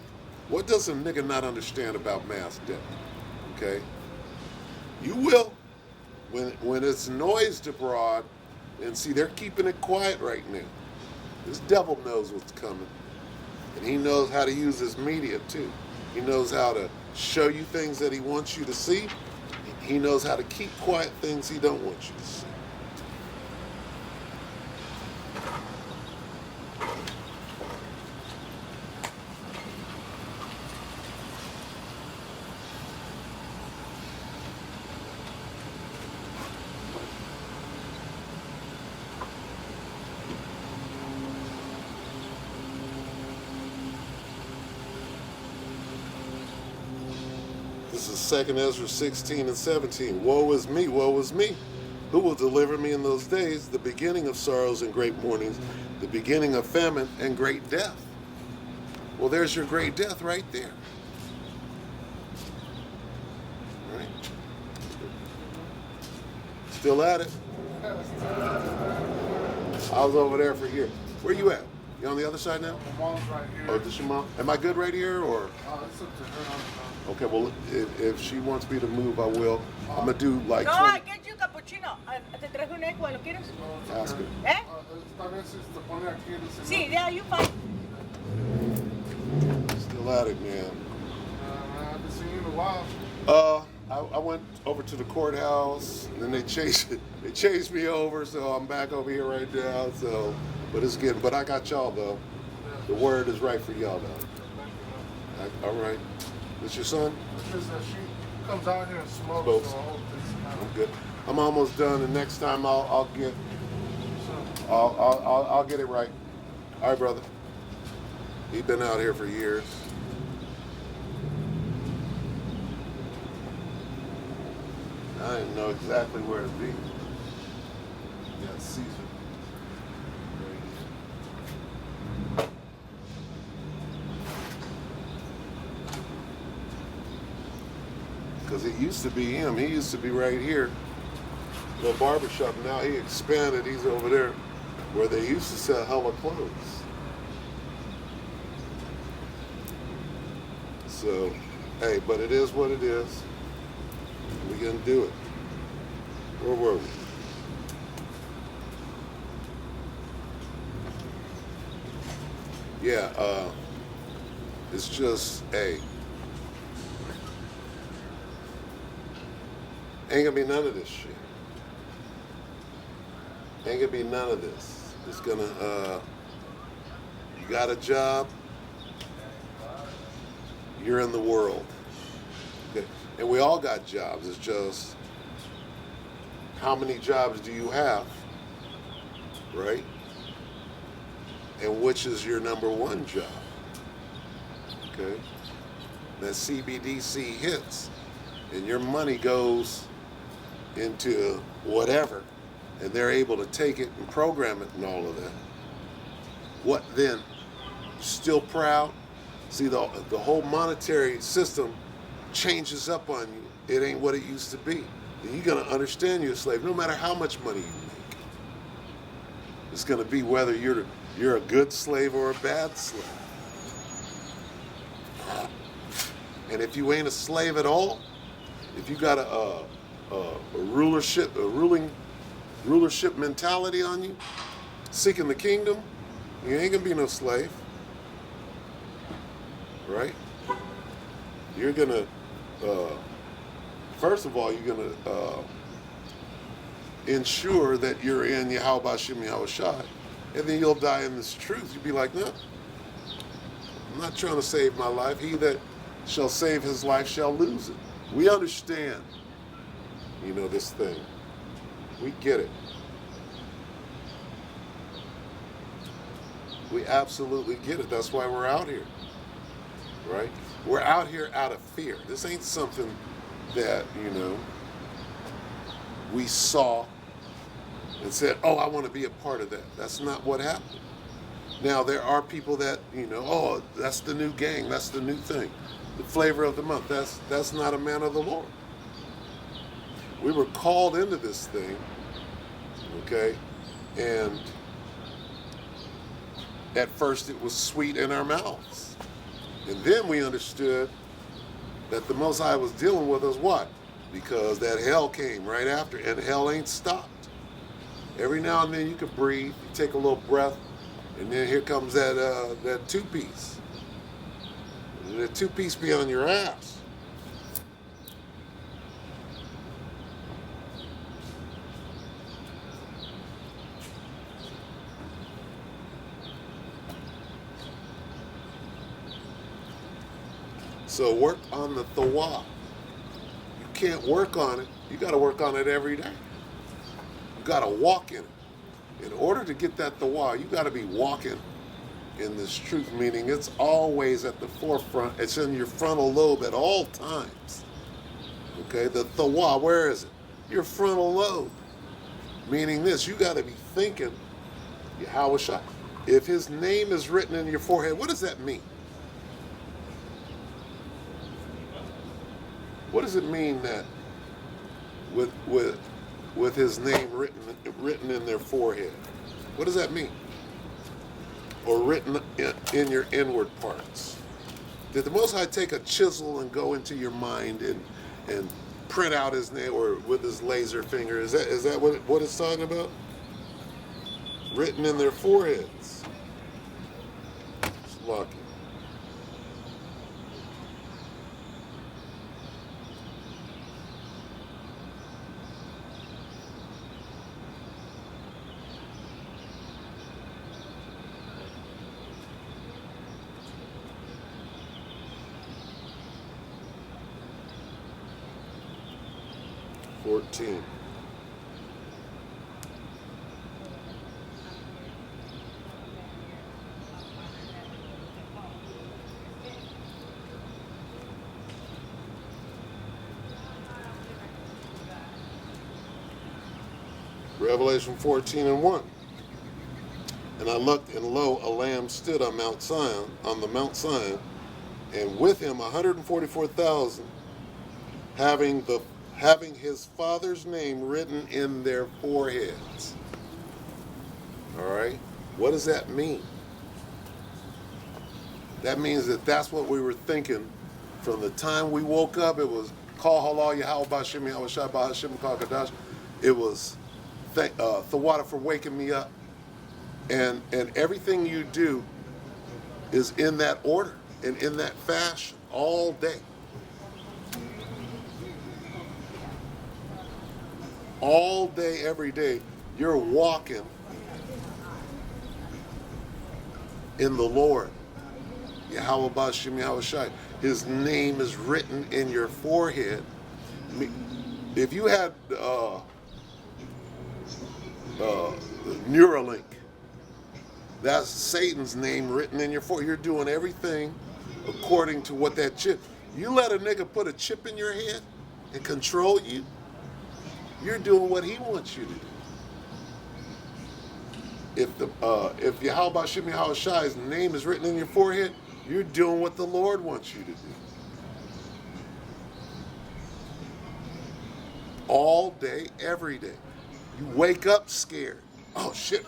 What does a nigga not understand about mass death? Okay? You will. When it's noised abroad, and see, they're keeping it quiet right now. This devil knows what's coming. And he knows how to use his media too. He knows how to show you things that he wants you to see. He knows how to keep quiet things he don't want you to see. This is 2 Ezra 16 and 17. Woe is me, woe is me. Who will deliver me in those days? The beginning of sorrows and great mournings, the beginning of famine and great death. Well, there's your great death right there. Right? Still at it. I was over there for years. Where you at? You on the other side now? My mom's right here. Oh, this your mom? Am I good right here, or? It's up to her. Okay, well, if she wants me to move, I will. I'm gonna do like No, 20. I get you cappuccino. Chino, te traje un eco, ¿lo quieres? Ask her. ¿Eh? Esta vez se pone aquí en el Sí, yeah, you fine. Still at it, man. I haven't seen you in a while. I went over to the courthouse, and then they chased me over, so I'm back over here right now. So, but it's good. But I got y'all though. The word is right for y'all though. All right. This your son? It's just that she comes out here and smokes, Smokes. so I hope it's not. I'm good. I'm almost done, and next time I'll get it right. All right, brother. He's been out here for years. I didn't know exactly where to be. Yeah, Caesar. Because it used to be him. He used to be right here. The barber shop. Now he expanded. He's over there where they used to sell hella clothes. So, hey, but it is what it is. We gonna do it. Where were we? Yeah, it's just, hey, ain't gonna be none of this shit. Ain't gonna be none of this. It's gonna, you got a job, you're in the world. Okay. And we all got jobs. It's just, how many jobs do you have, right? And which is your number one job? Okay. That CBDC hits, and your money goes into whatever, and they're able to take it and program it and all of that. What then? Still proud? See, the whole monetary system changes up on you. It ain't what it used to be. And you're gonna understand you're a slave, no matter how much money you make. It's gonna be whether you're a good slave or a bad slave. And if you ain't a slave at all, if you got a ruling mentality on you, seeking the kingdom, you ain't gonna be no slave, right? You're gonna, first of all, you're gonna ensure that you're in Yahweh Shem Yahweh Shai, and then you'll die in this truth. You'll be like, no, I'm not trying to save my life. He that shall save his life shall lose it. We understand, this thing. We get it. We absolutely get it. That's why we're out here, right? We're out here out of fear. This ain't something that, we saw and said, oh, I want to be a part of that. That's not what happened. Now, there are people that, oh, that's the new gang. That's the new thing. The flavor of the month. That's not a man of the Lord. We were called into this thing, okay? And at first it was sweet in our mouths. And then we understood that the Most High was dealing with us what? Because that hell came right after, and hell ain't stopped. Every now and then you can breathe, you take a little breath, and then here comes that two-piece. And that two-piece be on your ass. So work on the Thawah. You can't work on it. You got to work on it every day. You got to walk in it. In order to get that Thawah, you got to be walking in this truth, meaning it's always at the forefront. It's in your frontal lobe at all times. Okay, the Thawah, where is it? Your frontal lobe. Meaning this, you got to be thinking, Yahweh Shai. If his name is written in your forehead, what does that mean? What does it mean that with his name written in their forehead? What does that mean? Or written in your inward parts? Did the Most High take a chisel and go into your mind and print out his name or with his laser finger. Is that what it's talking about? Written in their foreheads. It's lucky. $14. Revelation 14:1. And I looked, and lo, a lamb stood on Mount Zion, on the Mount Zion, and with him 144,000, having his Father's name written in their foreheads. All right? What does that mean? That means that that's what we were thinking from the time we woke up. It was Call Halal Yahweh Bashim Yahweh Shai Bahashim Kadash. It was Thawada for waking me up. And everything you do is in that order and in that fashion all day. All day, every day, you're walking in the Lord. Yahweh Bashim Yahweh Shai. His name is written in your forehead. If you had Neuralink, that's Satan's name written in your forehead. You're doing everything according to what that chip. You let a nigga put a chip in your head and control you, you're doing what he wants you to do. If Yahweh Bashim Yahweh Shai's name is written in your forehead, you're doing what the Lord wants you to do. All day, every day. You wake up scared. Oh shit.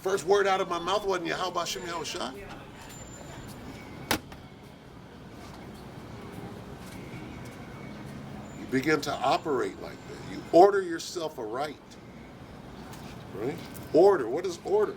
First word out of my mouth wasn't Yahweh Bashim Yahweh Shai. You begin to operate like that. You order yourself aright. Right? Order. What is order?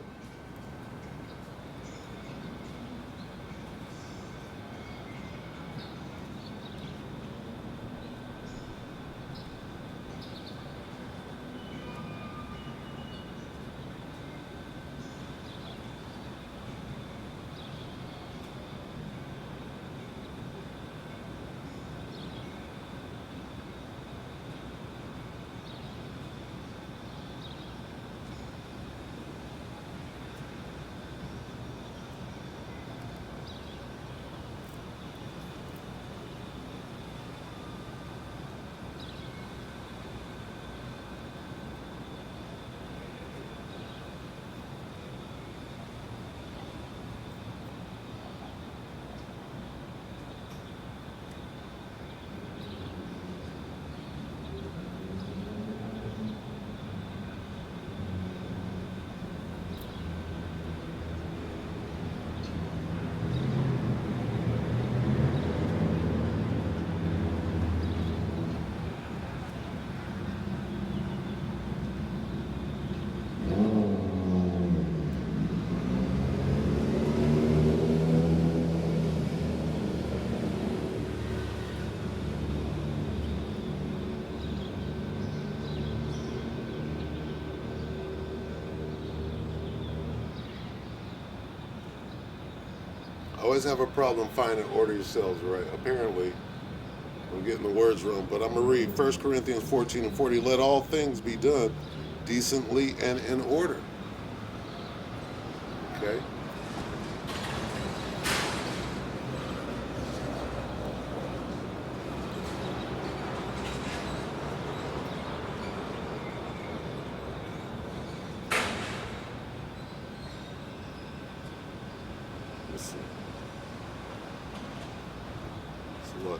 Always have a problem finding order yourselves right. Apparently, I'm getting the words wrong, but I'm going to read 1 Corinthians 14:40. Let all things be done decently and in order. Okay? Let's see. Let's look.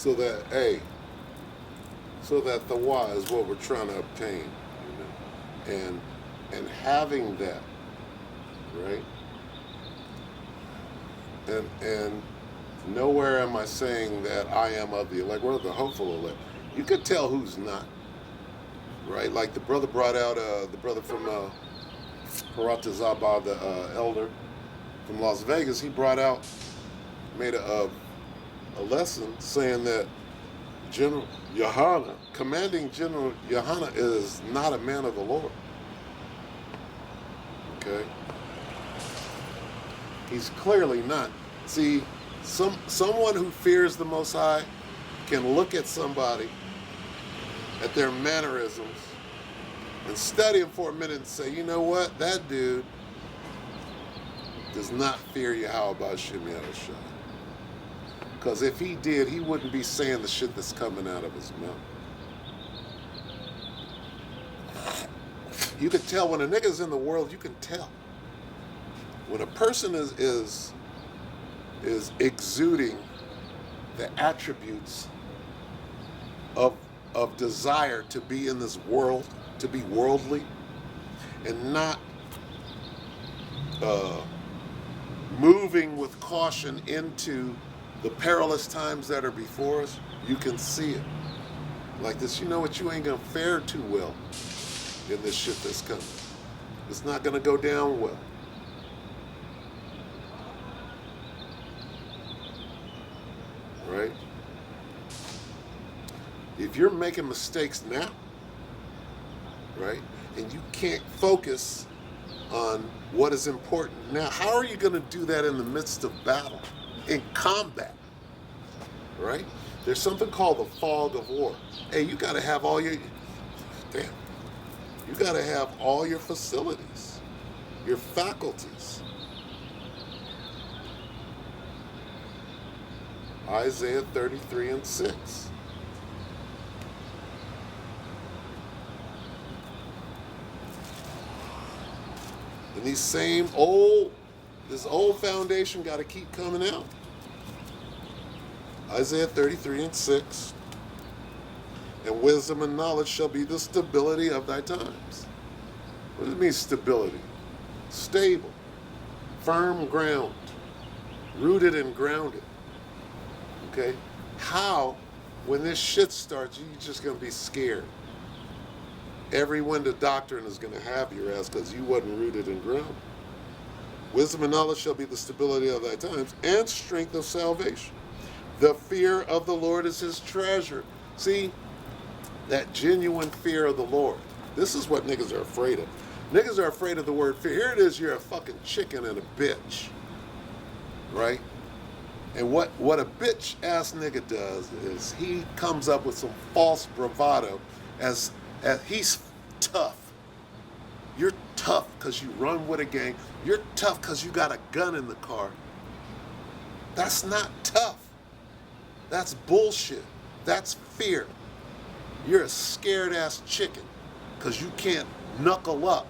So that so that the why is what we're trying to obtain, and having that, right? And nowhere am I saying that I am of the elect. We're the hopeful elect. You could tell who's not, right? Like the brother brought out the brother from Harata Zaba, the elder from Las Vegas. He made a lesson saying that General Yohana, commanding General Yohana, is not a man of the Lord. Okay? He's clearly not. See, someone who fears the Most High can look at somebody, at their mannerisms, and study him for a minute and say, you know what? That dude does not fear Yahweh Shem Yahushua. Because if he did, he wouldn't be saying the shit that's coming out of his mouth. You could tell when a nigga's in the world, you can tell. When a person is exuding the attributes of desire to be in this world, to be worldly, and not moving with caution into the perilous times that are before us, you can see it. Like this, you know what, you ain't gonna fare too well in this shit that's coming. It's not gonna go down well. Right? If you're making mistakes now, right, and you can't focus on what is important now, how are you going to do that in the midst of battle, in combat, right? There's something called the fog of war. Hey, you got to have all your, you got to have all your facilities, your faculties. Isaiah 33:6. And this old foundation got to keep coming out. Isaiah 33:6. And wisdom and knowledge shall be the stability of thy times. What does it mean, stability? Stable, firm ground, rooted and grounded. Okay? How, when this shit starts, you're just going to be scared. Every wind of doctrine is going to have your ass because you wasn't rooted and grounded. Wisdom and knowledge shall be the stability of thy times and strength of salvation. The fear of the Lord is his treasure. See, that genuine fear of the Lord. This is what niggas are afraid of. Niggas are afraid of the word fear. Here it is, you're a fucking chicken and a bitch. Right? And what a bitch ass nigga does is he comes up with some false bravado as he's tough. You're tough because you run with a gang. You're tough because you got a gun in the car. That's not tough. That's bullshit. That's fear. You're a scared ass chicken because you can't knuckle up.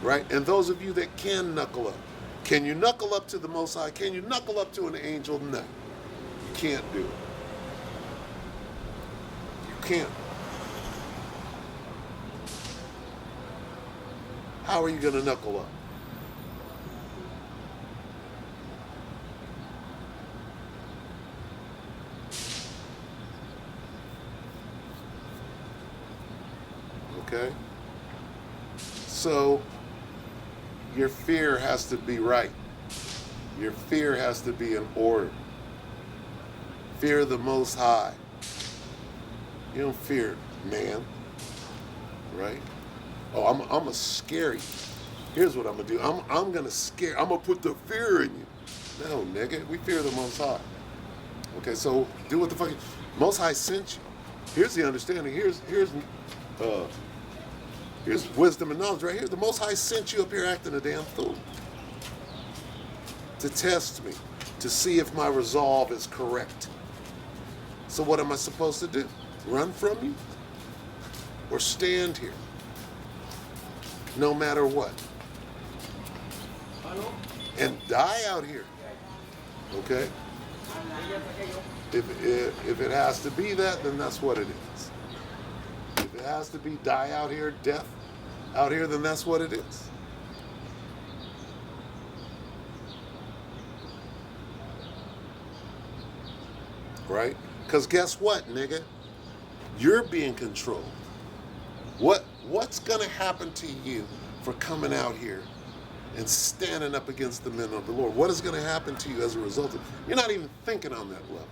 Right? And those of you that can knuckle up, can you knuckle up to the Most High? Can you knuckle up to an angel? No. You can't do it. You can't. How are you going to knuckle up? Okay? So, your fear has to be right. Your fear has to be in order. Fear the Most High. You don't fear man, right? Oh, I'm gonna scare you. Here's what I'm gonna do. I'm gonna scare. I'm gonna put the fear in you. No, nigga, we fear the Most High. Okay, so do what the fuck. Most High sent you. Here's the understanding. Here's wisdom and knowledge right here. The Most High sent you up here acting a damn fool. To test me, to see if my resolve is correct. So what am I supposed to do? Run from you? Or stand here? No matter what. And die out here. Okay? If it has to be that, then that's what it is. If it has to be die out here, death out here, then that's what it is. Right? Because guess what, nigga? You're being controlled. What's gonna happen to you for coming out here and standing up against the men of the Lord? What is gonna happen to you as a result of? You're not even thinking on that level.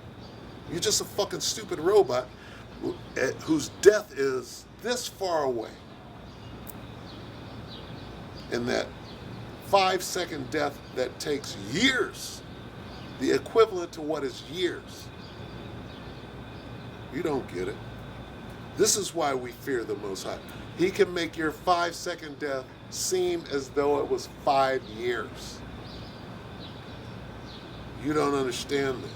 You're just a fucking stupid robot whose death is this far away. And that 5-second death that takes years, the equivalent to what is years. You don't get it. This is why we fear the Most High. He can make your 5-second death seem as though it was 5 years. You don't understand that.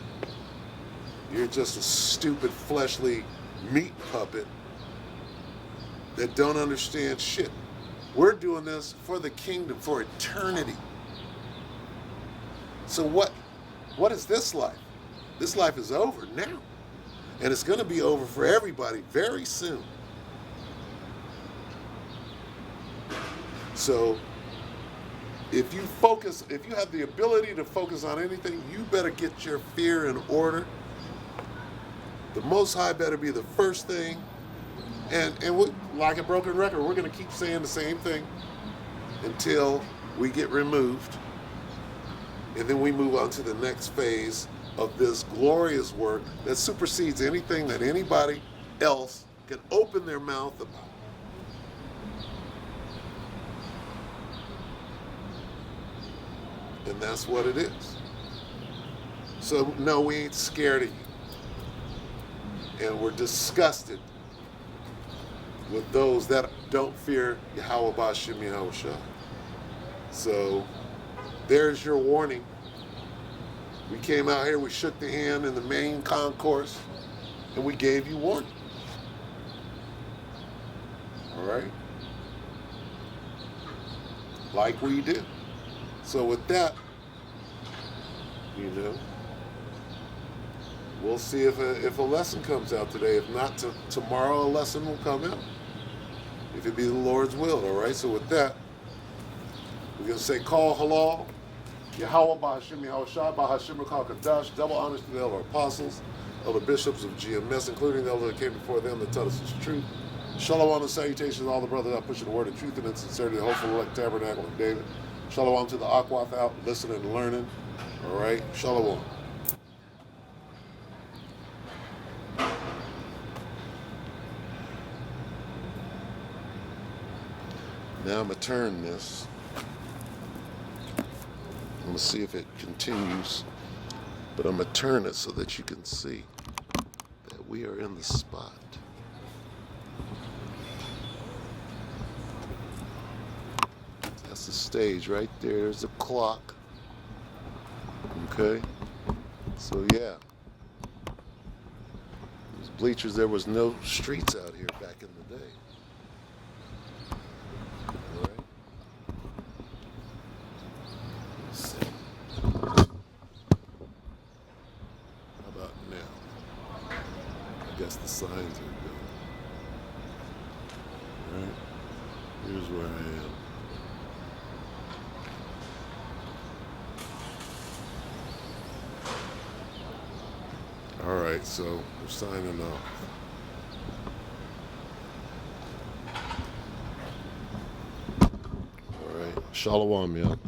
You're just a stupid fleshly meat puppet that don't understand shit. We're doing this for the kingdom, for eternity. So what is this life? This life is over now. And it's going to be over for everybody very soon. So if you have the ability to focus on anything, you better get your fear in order. The Most High better be the first thing. And we, like a broken record, we're going to keep saying the same thing until we get removed. And then we move on to the next phase of this glorious work that supersedes anything that anybody else can open their mouth about. And that's what it is. So no, we ain't scared of you. And we're disgusted with those that don't fear Yahweh Ba'Shem Yahushua. So there's your warning. We came out here, we shook the hand in the main concourse, and we gave you warning. All right? Like we do. So with that, we'll see if a lesson comes out today. If not, tomorrow a lesson will come out. If it be the Lord's will, all right? So with that, we're going to say, call halal. Yahweh Ba'Hashem Yahushua Ba'Hashem Rakal Kadash. Double honors to the elder apostles, elder bishops of GMS, including the elder that came before them that taught us his truth. Shalom and salutations to all the brothers out pushing the word of truth and in sincerity, the hopeful elect tabernacle of David. Shalom to the Akwath out listening and learning. All right, shalom. Now I'm going to turn this. I'm going to see if it continues, but I'm going to turn it so that you can see that we are in the spot. That's the stage right there. There's the clock. Okay? So yeah. Those bleachers, there was no streets out here back in the day. The signs are going. Right? Here's where I am. Alright, so we're signing off. Alright, shalom, y'all.